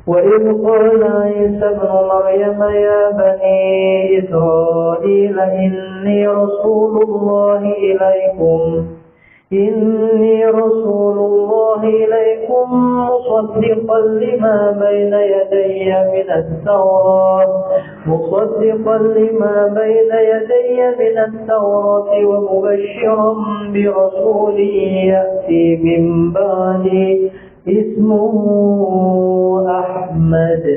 وَإِذْ قَالَ عِيسَى ابْنُ مَرْيَمَ يَا بَنِي إِسْرَائِيلَ إِنِّي رَسُولُ اللَّهِ إِلَيْكُمْ مُصَدِّقًا لِمَا بَيْنَ يَدَيَّ مِنَ التَّوْرَاةِ وَمُبَشِّرًا بِرَسُولٍ يَأْتِي مِنْ بَعْدِي Ismuhu Ahmad.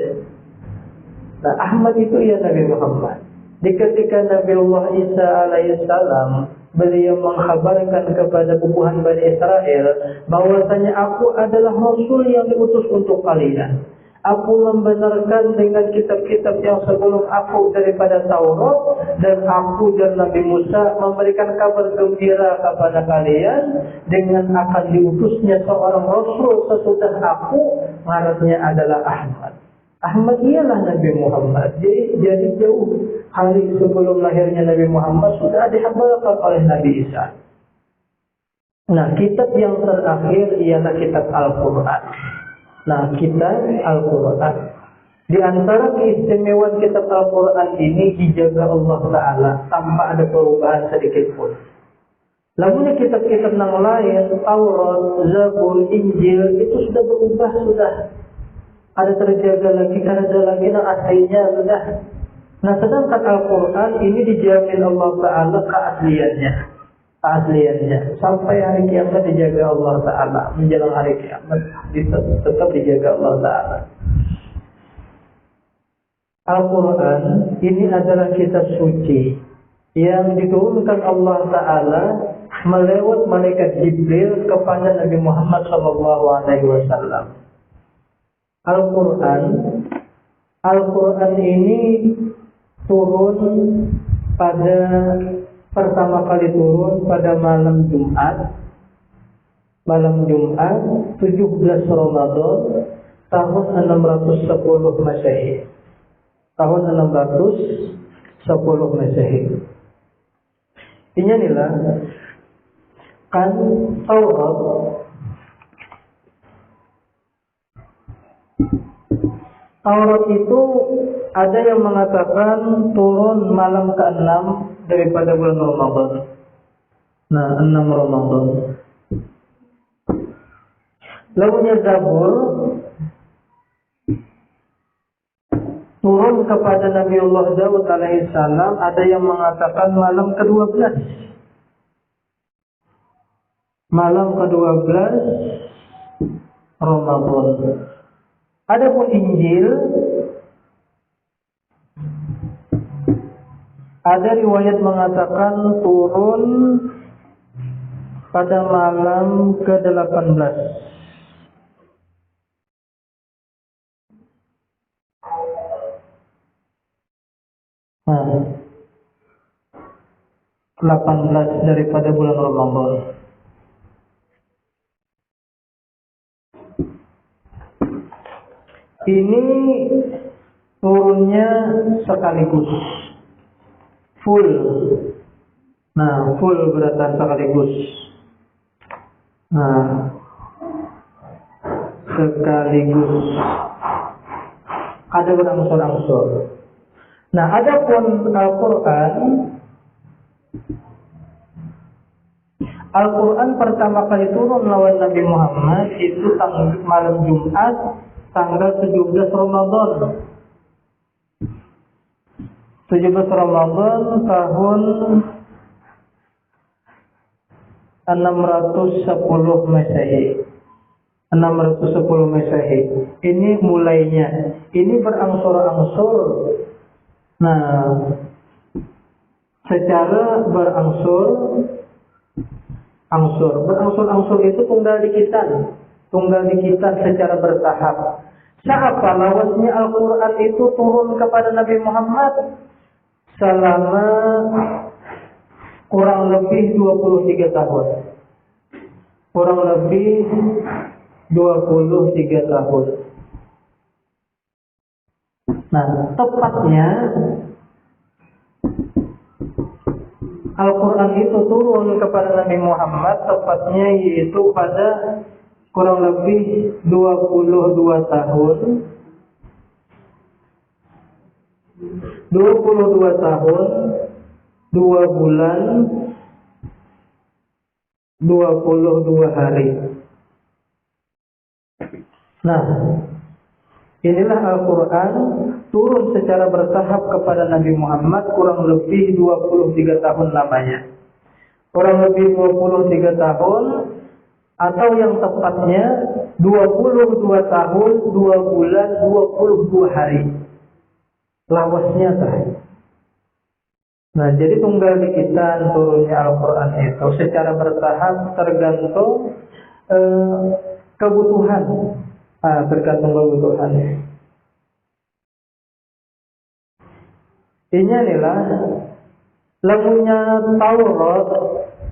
Nah, Ahmad itu ya Nabi Muhammad. Ketika Nabi Allah Isa alaihissalam beliau menghabarkan kepada bubuhan Bani Israel bahwasanya aku adalah Rasul yang diutus untuk kalian. Aku membenarkan dengan kitab-kitab yang sebelum aku daripada Taurat, dan aku dan Nabi Musa memberikan kabar gembira kepada kalian dengan akan diutusnya seorang Rasul sesudah aku, ngarannya adalah Ahmad. Ahmad ialah Nabi Muhammad. Jadi jauh hari sebelum lahirnya Nabi Muhammad sudah dihabarkan oleh Nabi Isa. Nah, kitab yang terakhir ialah kitab Al-Quran. Nah, kitab Al-Quran. Di antara keistimewaan kitab Al-Quran ini dijaga Allah Ta'ala tanpa ada perubahan sedikit pun. Lalu kitab-kitab yang lain, Taurat, Zabur, Injil, itu sudah berubah sudah. ada terjaga lagi, ada lagi yang aslinya sudah. Nah, sedangkan Al-Quran ini dijamin Allah Ta'ala keasliannya sampai hari kiamat dijaga Allah Ta'ala, menjelang hari kiamat tetap dijaga Allah Ta'ala. Al-Quran ini adalah kitab suci yang diturunkan Allah Ta'ala melewat malaikat Jibril kepada Nabi Muhammad SAW. Al-Quran ini turun pertama kali turun pada malam Jumat 17 Ramadan tahun 610 Masehi. Tahun 610 Masehi. Inilah kan Taurat itu ada yang mengatakan turun malam ke-6 daripada bulan Ramadan. Nah, 6 Ramadan. Lalu Zabur turun kepada Nabiullah Daud alaihissalam, ada yang mengatakan malam ke-12. Malam ke-12 Ramadan. Adapun Injil, ada riwayat mengatakan turun pada malam ke-18. Nah, 18 daripada bulan Ramadan. Ini turunnya sekaligus, full. Nah, full berarti sekaligus. Nah, sekaligus. Ada berangsur-angsur. Nah, adapun Al-Quran pertama kali turun lawan Nabi Muhammad itu malam Jumat tanggal 17 Ramadan. 17 Ramadan tahun 610 Masehi. 610 Masehi. Ini mulainya. Ini berangsur-angsur. Nah, secara berangsur-angsur itu tunggal dikitan secara bertahap. Siapa lawasnya Al-Quran itu turun kepada Nabi Muhammad selama kurang lebih 23 tahun. Kurang lebih 23 tahun. Nah, tepatnya Al-Quran itu turun kepada Nabi Muhammad tepatnya yaitu pada kurang lebih 22 tahun 2 bulan 22 hari. Nah, inilah Al-Quran turun secara bertahap kepada Nabi Muhammad kurang lebih 23 tahun lamanya. Kurang lebih 23 tahun atau yang tepatnya 22 tahun 2 bulan 22 hari. Lawasnya tadi. Nah, jadi tunggal dikitan turunnya Al-Quran itu secara bertahap tergantung kebutuhan. Tergantung kebutuhannya. Ini adalah lagunya Taurat,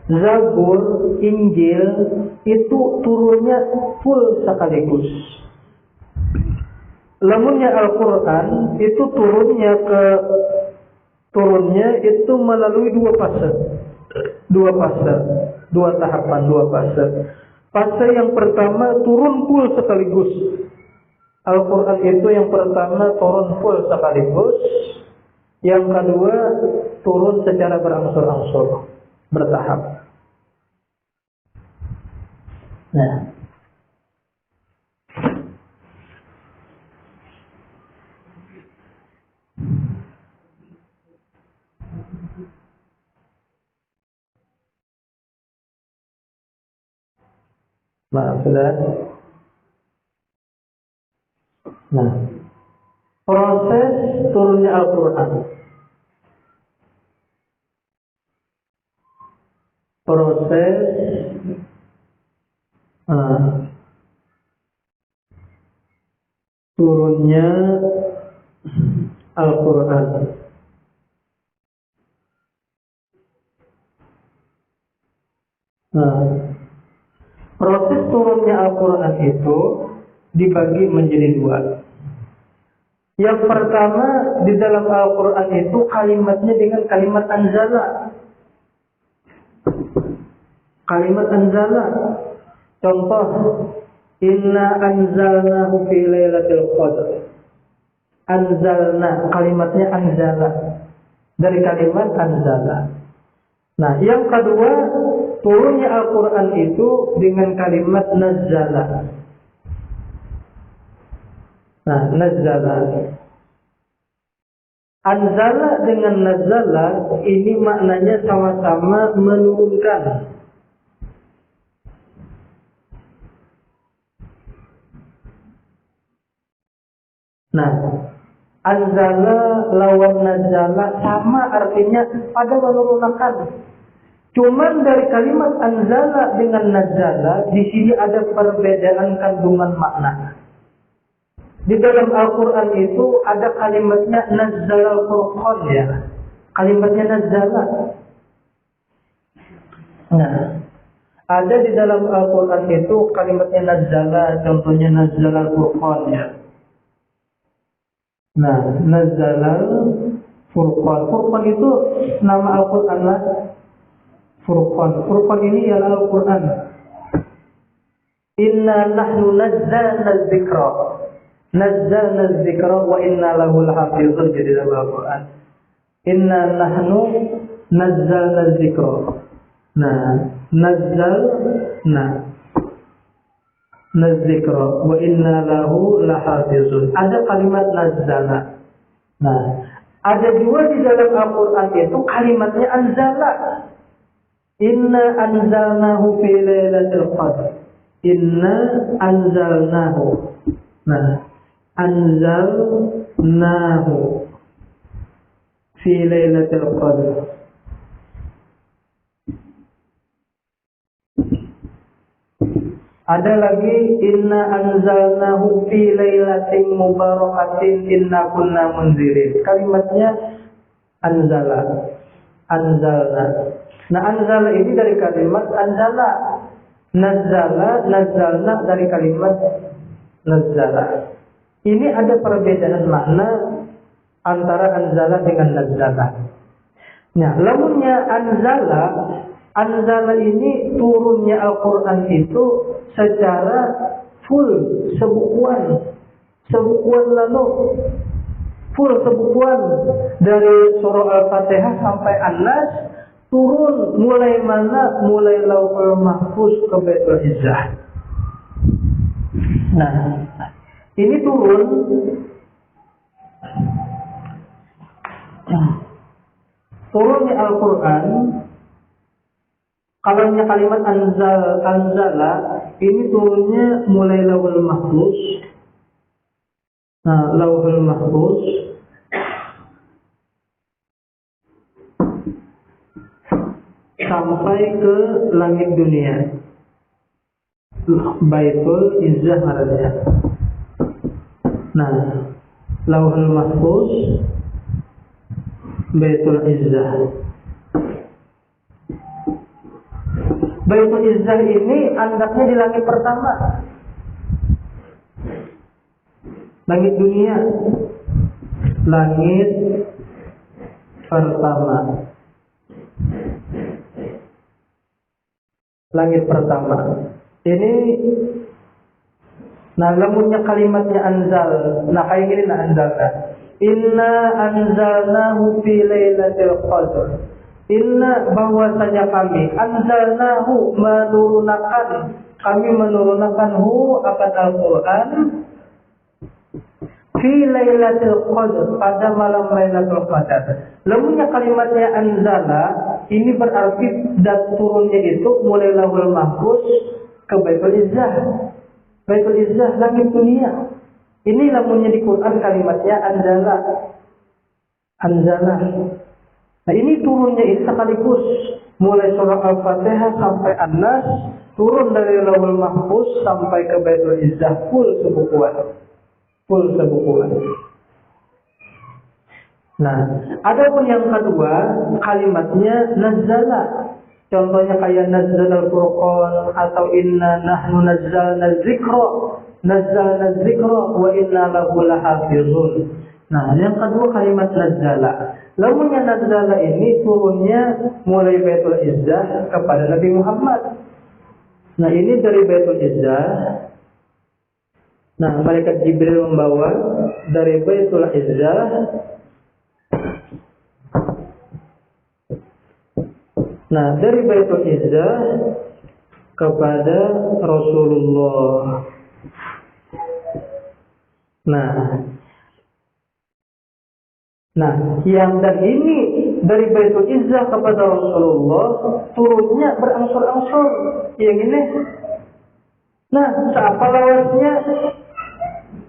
Zabur, Injil itu turunnya full sekaligus. Lagunya Al-Quran itu turunnya itu melalui dua fase. Fase yang pertama turun full sekaligus. Al-Quran itu yang pertama turun full sekaligus. Yang kedua turun secara berangsur-angsur, bertahap. Nah, Maaf, sudah. Nah, proses turunnya Al-Quran. Proses turunnya Al-Quran. Nah, proses turunnya Al-Quran itu dibagi menjadi dua. Yang pertama, di dalam Al-Quran itu kalimatnya dengan kalimat anzala. Kalimat anzala. Contoh, inna anzalnahu fi lailatul qadr. Anzalna, kalimatnya anzala. Dari kalimat anzala. Nah, yang kedua, turunnya Al-Quran itu dengan kalimat nazzala. Nah, nazzala. Anzala dengan nazzala ini maknanya sama-sama menurunkan. Nah, anzala lawan nazzala sama artinya pada menurunkan. Cuman dari kalimat anzala dengan nazzala di sini ada perbedaan kandungan makna. Di dalam Al-Quran itu ada kalimatnya nazzala al-Furqan ya. Kalimatnya nazzala. Nah, ada di dalam Al-Quran itu kalimatnya nazzala, contohnya nazzala al-Furqan ya. Nah, nazzala al-Furqan. Furqan itu nama Al-Quran lah. Furqan. Furqan ini ialah Al-Quran. Inna nahnu nazzalna dzikra. Nazzalna dzikra wa inna lahu lahafizun, jadi dalam Al-Quran. Inna nahnu nazzalna dzikra. Nah, nazzikra wa inna lahu lahafizun. Ada kalimat nazzala. Nah, ada juga di dalam Al-Quran itu kalimatnya anzala. Inna anzalnahu fi lailatul qadr. Inna anzalnahu. Nah, anzalnahu fi lailatul qadr. Ada lagi inna anzalnahu fi lailatin mubarakatin inna kunna munzirin. Kalimatnya anzala. Anzalna. Nah, anzala ini dari kalimat anzala. Nazzalna dari kalimat nazzala. Ini ada perbedaan makna antara anzala dengan nazzala. Nah, lamunnya anzala ini turunnya Al-Quran itu secara full, sebukuan lalu. Full sebukuan dari surah Al-Fatihah sampai An-Nas, turun mulai mana? Mulai Lauhul Mahfuz ke Baitul Izzah. Nah, ini turunnya Al-Quran. Kalau kalimat anzala ini turunnya mulai Lauhul Mahfuz. Nah, Lauhul Mahfuz sampai ke langit dunia. Baitul Izzah artinya. Nah, Lauhul Mahfuz, Baitul Izzah. Baitul Izzah ini andaknya di langit pertama. Langit dunia. Langit pertama. Langit pertama. Ini nah, lamunnya kalimatnya anzal. Nah, kayak gini nah anzalna. Inna anzalnahu fi lailatul qadr. Inna bahwasanya kami anzalnahu kami menurunkan akan Al-Quran fi lailatul qadr, pada malam Lailatul Qadar. Lamunnya kalimatnya anzala ini berarti dan turunnya itu mulai Lauhul Mahfuz ke Baitul Izzah. Baitul Izzah, langit dunia. Ini lamunnya di Quran kalimatnya anzala. Anzala. Nah ini turunnya ini sekaligus mulai surah Al-Fatihah sampai An-Nas, turun dari Lauhul Mahfuz sampai ke Baitul Izzah, full sebukuan. Full sebukuan. Nah, adapun yang kedua kalimatnya nazzala. Contohnya kayak nazzalal furqan atau inna nahnu nazzalna dzikra wa inna lahu lahafizun. Nah, yang kedua kalimat nazzala. Lamunnya nazzala ini turunnya mulai Baitul Izzah kepada Nabi Muhammad. Nah, ini dari Baitul Izzah. Nah, malaikat Jibril membawa dari Baitul Izzah dari Baitul Izzah kepada Rasulullah. Yang dan ini dari Baitul Izzah kepada Rasulullah turunnya berangsur-angsur. Yang ini. Nah, seapa lawasnya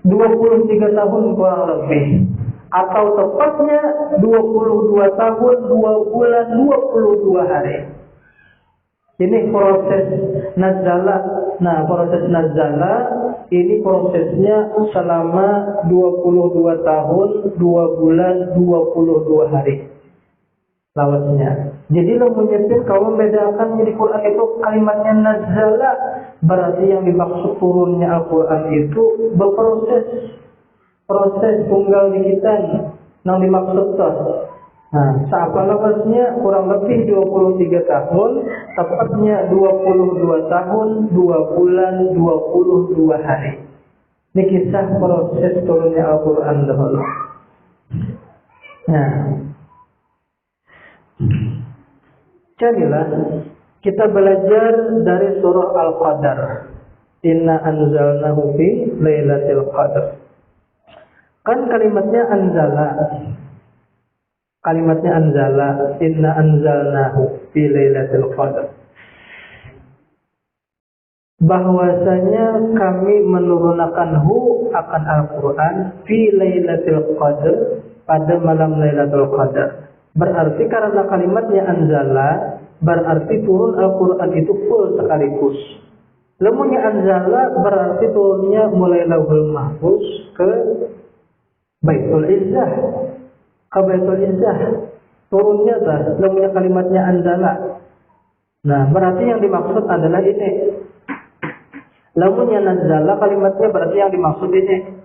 23 tahun kurang lebih. Atau tepatnya 22 tahun, 2 bulan, 22 hari. Ini proses nazala. Nah, proses nazala ini prosesnya selama 22 tahun, 2 bulan, 22 hari. Lawasnya. Jadi menyebut kalau membedakan di Quran itu kalimatnya nazala, berarti yang dimaksud turunnya Al-Quran itu berproses. Proses tunggal dikitan yang dimaksud toh. Nah, seapa lawasnya kurang lebih 23 tahun, tepatnya 22 tahun, 2 bulan, 22 hari. Ini kisah proses turunnya Al-Quran dahulu. Nah, jadilah kita belajar dari surah Al-Qadar. Inna anzalnahu fi lailatul qadar. Kan kalimatnya anzala. Kalimatnya anzala. Inna anzalnahu fi lailatul qadar. Bahwasanya kami menurunkanhu akan Al-Quran fi lailatul qadar, pada malam Lailatul Qadar. Berarti karena kalimatnya anzala, berarti turun Al-Quran itu full sekaligus. Lamunnya anzala berarti turunnya mulai Lauhul Mahfuz ke Baitul Izzah. Ke Baitul Izzah. Turunnya dah, lamunnya kalimatnya anzala. Nah, berarti yang dimaksud adalah ini. Lamunnya nazala kalimatnya berarti yang dimaksud ini.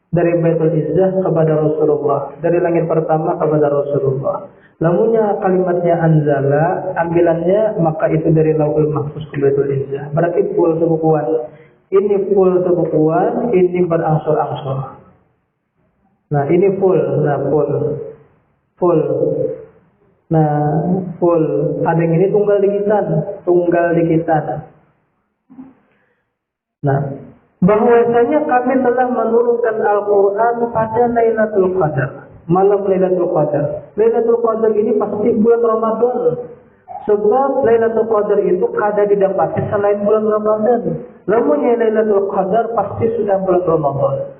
Dari Baitul Izzah kepada Rasulullah, dari langit pertama kepada Rasulullah. Lamunnya kalimatnya anzala, ambilannya maka itu dari Lauhul Mahfuz ke Baitul Izzah. Berarti full sebukuan. Ini full sebukuan, ini berangsur-angsur. Nah, ini full, full. Nah, full. Ada yang ini tunggal dikitan. Nah, bahwasanya kami telah menurunkan Al-Quran pada Lailatul Qadar, malam Lailatul Qadar. Lailatul Qadar ini pasti bulan Ramadan. Sebab Lailatul Qadar itu kada didapati selain bulan Ramadan. Namun Lailatul Qadar pasti sudah bulan Ramadan.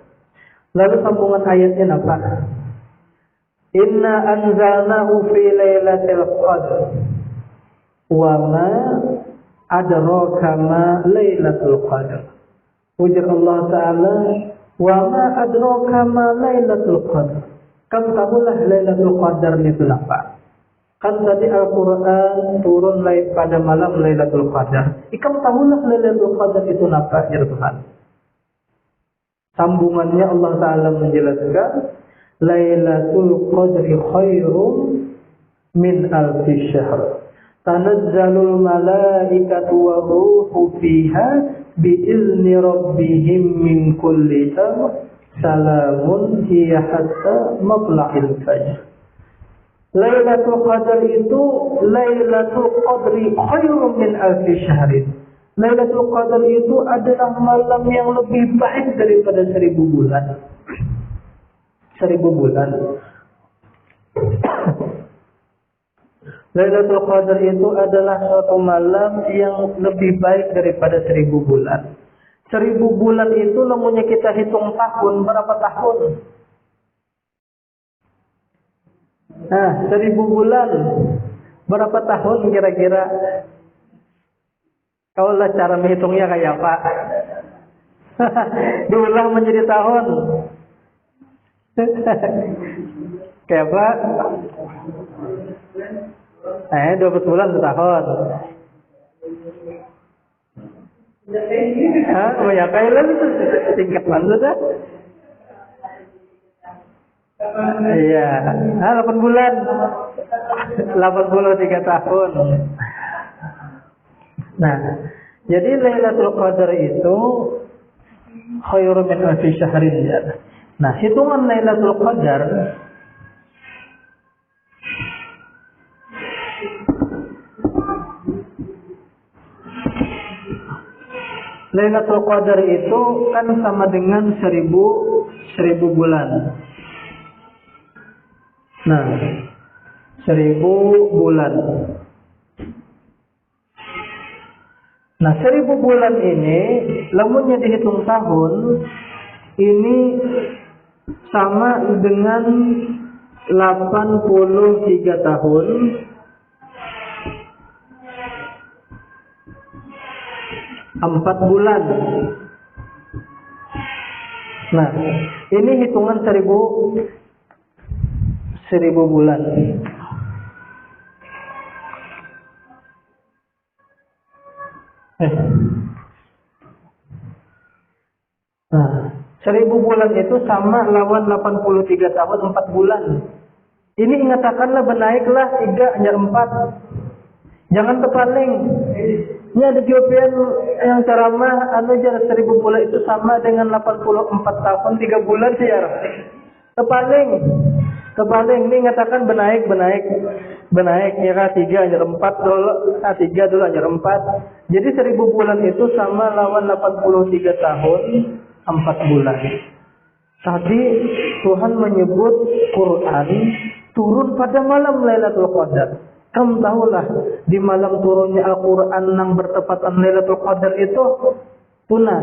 Lalu sambungan ayatnya apa? Inna anzalnahu fi Lailatul Qadar. Wa ma adraka ma Lailatul Qadar. Ujar Allah Ta'ala, wa ma adraka ma Lailatul Qadar. Kamu tahulah Lailatul Qadar itu apa? Kan tadi Al-Quran turun pada malam Lailatul Qadar. Kamu tahulah Lailatul Qadar itu apa, ya Tuhan? Sambungannya Allah Ta'ala menjelaskan, Lailatul Qadri khairum min alfi syahr. Tanazzalul malaikatu wa ruhu fiha bi'izni rabbihim min kulli amr salamun hiya hatta matla'il fajr. Lailatul Qadar itu Lailatul Qadri khairum min alfi syahrin. Lailatul Qadar itu adalah malam yang lebih baik daripada 1000 bulan. 1000 bulan. Lailatul Qadar itu adalah suatu malam yang lebih baik daripada 1000 bulan. 1000 bulan itu namanya kita hitung tahun, berapa tahun? Nah, 1000 bulan berapa tahun kira-kira? Kalau lah cara menghitungnya kayak apa? Diulang menjadi tahun. Kayak apa? 12 bulan setahun. Oh ya, kailan itu tingkat mana dah? Iya, 8 bulan. 83 tahun. Nah, jadi Lailatul Qadar itu khairum min alfi syahrin. Nah, hitungan Lailatul Qadar Lailatul Qadar itu kan sama dengan 1000 bulan. Nah, 1000 bulan. Nah, 1000 bulan ini, lamunnya dihitung tahun, ini sama dengan 83 tahun. 4 bulan. Nah, ini hitungan 1000 bulan. Nah, 1000 bulan itu sama lawan 83 tahun 4 bulan. Ini ingatakanlah benaiklah 3 hanya 4. Jangan terpaling. Ini ada jawaban yang ceramah jar 1000 bulan itu sama dengan 84 tahun 3 bulan siar. Terpaling. Ini ingatakan benaik ya kan 3 hanya 4 dulu, 3 dulu hanya 4. Jadi 1000 bulan itu sama lawan 83 tahun 4 bulan. Tadi Tuhan menyebut Quran turun pada malam Lailatul Qadar. Kamu tahulah di malam turunnya Al-Quran yang bertepatan Lailatul Qadar itu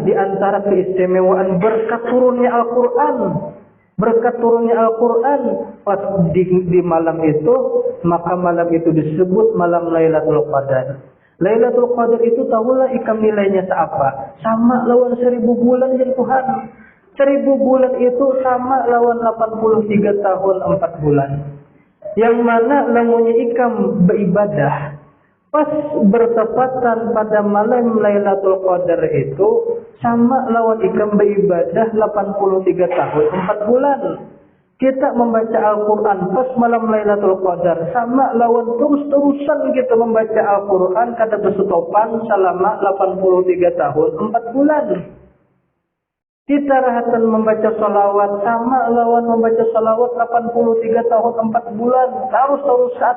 di antara keistimewaan berkat turunnya Al-Quran. Berkat turunnya Al-Quran pas di malam itu, maka malam itu disebut malam Lailatul Qadar. Lailatul Qadar itu tahulah ikam nilainya seapa? Sama lawan 1000 bulan ya Tuhan. 1000 bulan itu sama lawan 83 tahun 4 bulan. Yang mana namanya ikam beribadah pas bertepatan pada malam Lailatul Qadar itu sama lawan ikam beribadah 83 tahun 4 bulan. Kita membaca Al-Quran pas malam Lailatul Qadar sama lawan terus-terusan kita membaca Al-Quran kada berstopan selama 83 tahun 4 bulan. Kita rahatan membaca salawat sama lawan membaca salawat 83 tahun 4 bulan terus-terusan.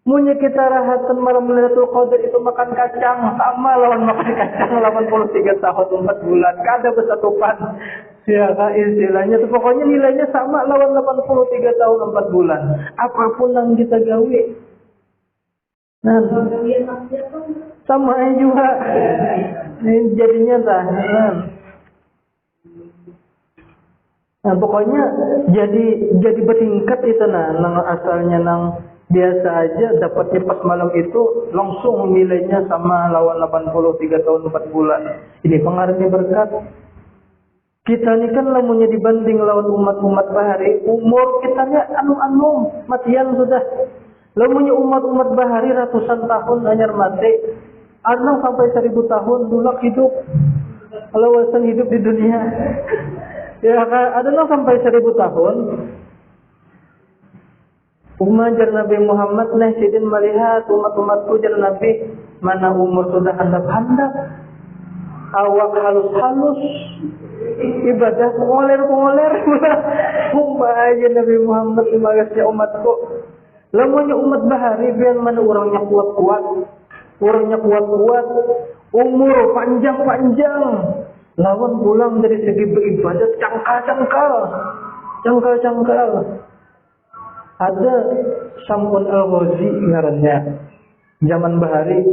Munya kita rahatan malam Lailatul Qadar itu makan kacang sama lawan makan kacang 83 tahun 4 bulan. Kada bersatupan. Ya, istilahnya itu pokoknya nilainya sama lawan 83 tahun 4 bulan. Apapun yang kita gawe. Nah, sama juga. Ini jadinya dah. Nah, pokoknya jadi bertingkat itu nang asalnya nang biasa aja dapatnya pas malam itu langsung nilainya sama lawan 83 tahun 4 bulan. Ini pengaruhnya berkat. Kita ini kan lamunnya dibanding lawan umat-umat bahari, umur kita nya anu matian sudah. Lamunnya umat-umat bahari ratusan tahun hanya mati. Anu sampai 1000 tahun dulu hidup. Lawasan hidup di dunia. Ya, ada sampai 1000 tahun. Umajar Nabi Muhammad sidin melihat umat-umatku jar Nabi mana umur sudah handap-handap, awak halus-halus, ibadah pengoler-pengoler. Umajar Nabi Muhammad imagasnya umatku. Lamunnya umat bahari biar mana orangnya kuat-kuat, umur panjang-panjang. Lawan pulang dari segi beribadat cangkal-cangkal. Ada Sampun Al-Ghazi ngarannya, zaman bahari.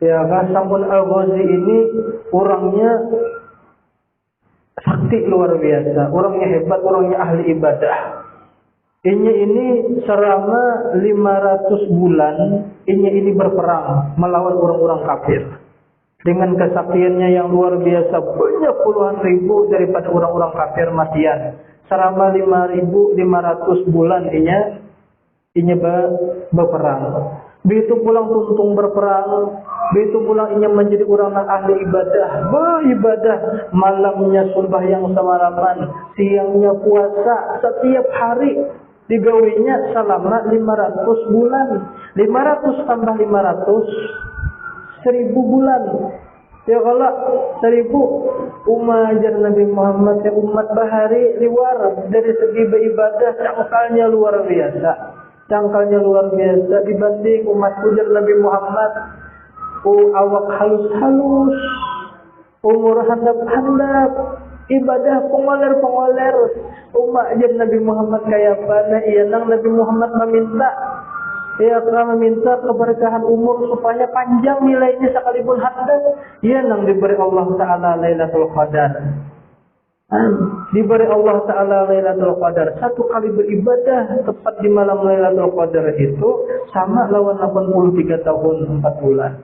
Ya kan, Sampun Al-Ghazi ini orangnya sakti luar biasa, orangnya hebat, orangnya ahli ibadah. Ini selama 500 bulan ini berperang melawan orang-orang kafir. Dengan kesaktiannya yang luar biasa, banyak puluhan ribu daripada orang-orang kafir matian. Selama 5.500 bulan ini berperang. Begitu pulang tuntung berperang, begitu pulang ini menjadi orang yang ahli ibadah, beribadah, malamnya sembahyang semalaman, siangnya puasa, setiap hari digawinya selama 500 bulan. 500 tambah 500, 1000 bulan. Ya kalau 1000 umat Nabi Muhammad ya umat bahari luar dari segi beribadah cangkalnya luar biasa. Cangkalnya luar biasa dibanding umat ujar Nabi Muhammad. Awak halus-halus, umur handap-handap, ibadah pengoler-pengoler. Umat ujar Nabi Muhammad kayak apa? Iya nang Nabi Muhammad meminta, ya telah meminta keberkahan umur supaya panjang nilainya sekalipun handap. Iya nang diberi Allah Ta'ala Lailatul Qadar. Diberi Allah Ta'ala Lailatul Qadar. Satu kali beribadah tepat di malam Lailatul Qadar itu sama lawan 83 tahun 4 bulan.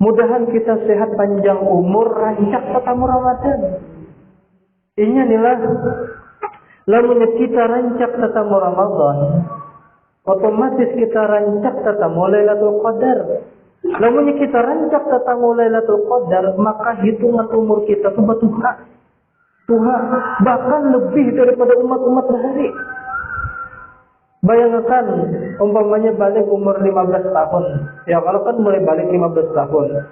Mudahan kita sehat panjang umur, rancak tetamu Ramadan. Ini adalah lamunnya kita rancak tetamu Ramadan, otomatis kita rancak tetamu Lailatul Qadar. Lamunnya kita rancak tetamu Lailatul Qadar, maka hitungan umur kita itu Tuhan, bahkan lebih daripada umat-umat bahari. Bayangkan, umpamanya balik umur 15 tahun. Ya kalau kan mulai balik 15 tahun.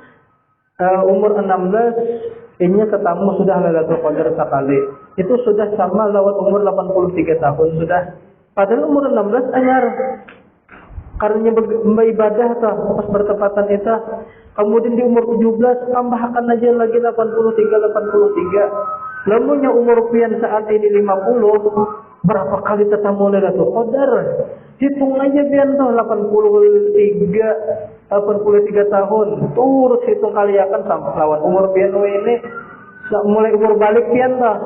Umur 16, ini ketemu sudah Lailatul Qadar sekali. Itu sudah sama lawan umur 83 tahun sudah. Padahal umur 16 anyar. Karena beribadah pas bertepatan itu. Kemudian di umur 17 tambahkan aja lagi 83. Lamunnya umur pian saat ini 50, berapa kali tetamu Lailatul Qadar? Hitung aja pian tuh 83 tahun. Terus hitung kali akan sampai lawan umur pian ini mulai umur balik pian tuh.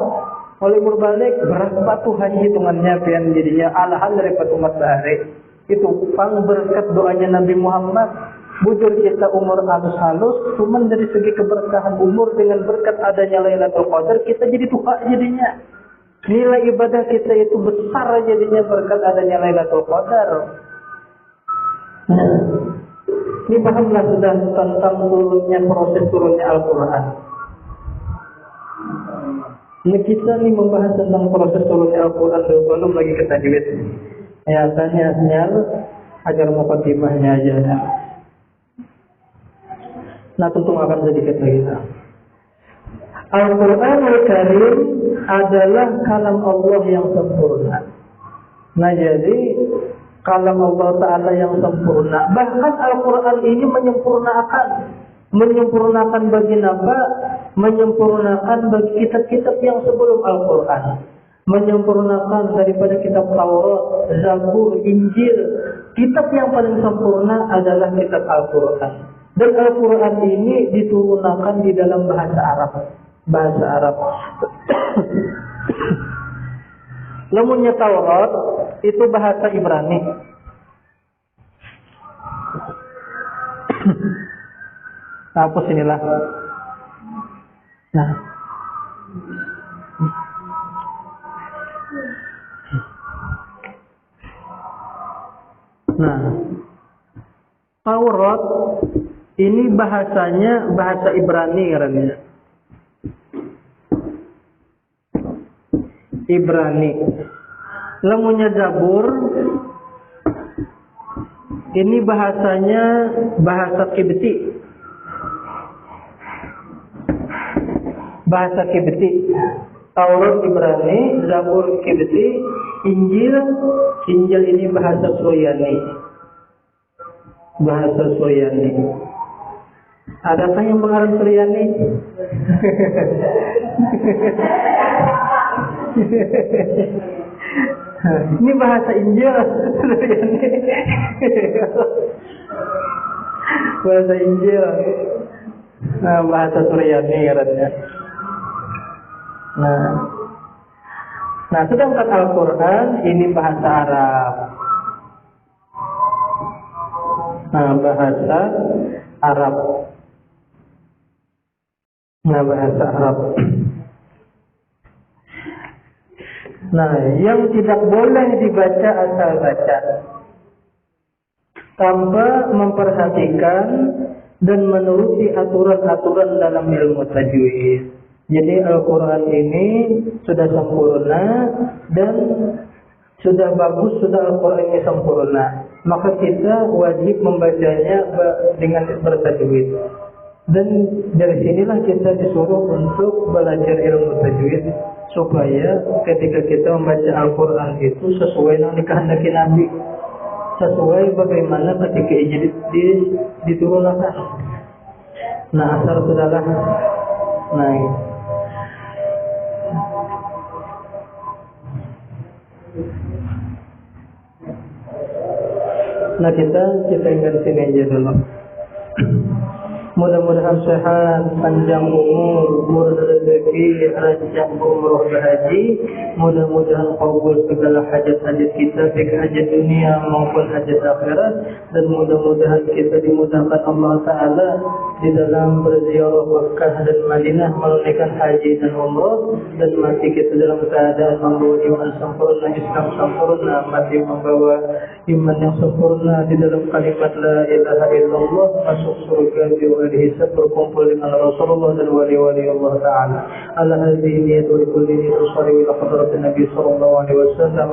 Mulai umur balik berapa tuh hanya hitungannya pian jadinya alahan daripada umat bahari. Itu pang berkat doanya Nabi Muhammad. Bujur kita umur halus-halus, cuman dari segi keberkahan umur dengan berkat adanya Lailatul Qadar kita jadi tua jadinya. Nilai ibadah kita itu besar jadinya berkat adanya Lailatul Qadar. Ini pahamlah sudah tentang proses turunnya Al-Quran. Ini kita nih membahas tentang proses turunnya Al-Quran belum lagi ke tajwid. Ya tanya agar muqaddimahnya aja. Nah tentu akan sedikit lagi. Al-Quranul Karim adalah kalam Allah yang sempurna. Nah jadi kalam Allah Ta'ala yang sempurna. Bahkan Al-Quran ini menyempurnakan bagi Nabi, menyempurnakan bagi kitab-kitab yang sebelum Al-Quran, menyempurnakan daripada kitab Taurat, Zabur, Injil. Kitab yang paling sempurna adalah kitab Al-Quran. Dan Al-Quran ini diturunkan di dalam bahasa Arab. Lamunnya Taurat itu bahasa Ibrani. Hapus inilah. Nah, Taurat ini bahasanya bahasa Ibrani katanya. Ibrani. Lamunnya Zabur ini bahasanya bahasa Kibti. Bahasa Kibti. Taurat Ibrani, Zabur Kibti, Injil ini bahasa Suryani. Bahasa Suryani. Adakah yang mengarang Suryani? Ini bahasa Injil. Bahasa Injil. Nah, bahasa Suryani katanya. Nah, sedangkan Al-Quran ini bahasa Arab. Nah, bahasa Arab. Nah, yang tidak boleh dibaca asal baca tanpa memperhatikan dan menuruti aturan-aturan dalam ilmu tajwid. Jadi Al-Quran ini sudah sempurna dan sudah bagus, sudah Al-Quran ini sempurna. Maka kita wajib membacanya dengan bertajwid. Dan dari sinilah kita disuruh untuk belajar ilmu tajwid supaya ketika kita membaca Al-Quran itu sesuai dengan dikehendaki Nabi, sesuai bagaimana ketika diturunkan. Nah, asal sudahlah. Nah, kita ingat sini aja dulu. Mudah-mudahan sehat, panjang umur, murah rezeki, lancar umroh haji. Mudah-mudahan kabul segala hajat-hajat kita, baik hajat dunia maupun hajat akhirat. Dan mudah-mudahan kita dimudahkan Allah Ta'ala di dalam berziarah Makkah dan Madinah, menunaikan haji dan umroh, dan mati kita dalam keadaan membawa iman sempurna, Islam sempurna, mati membawa iman yang sempurna di dalam kalimat la ilaha illallah, masuk surga dihisab, berkumpul dengan Rasulullah dan wali-wali Allah Ta'ala. Ala hadhihi niyatu li kulli niyatu salli ila hadratin Nabi sallallahu alaihi wasallam.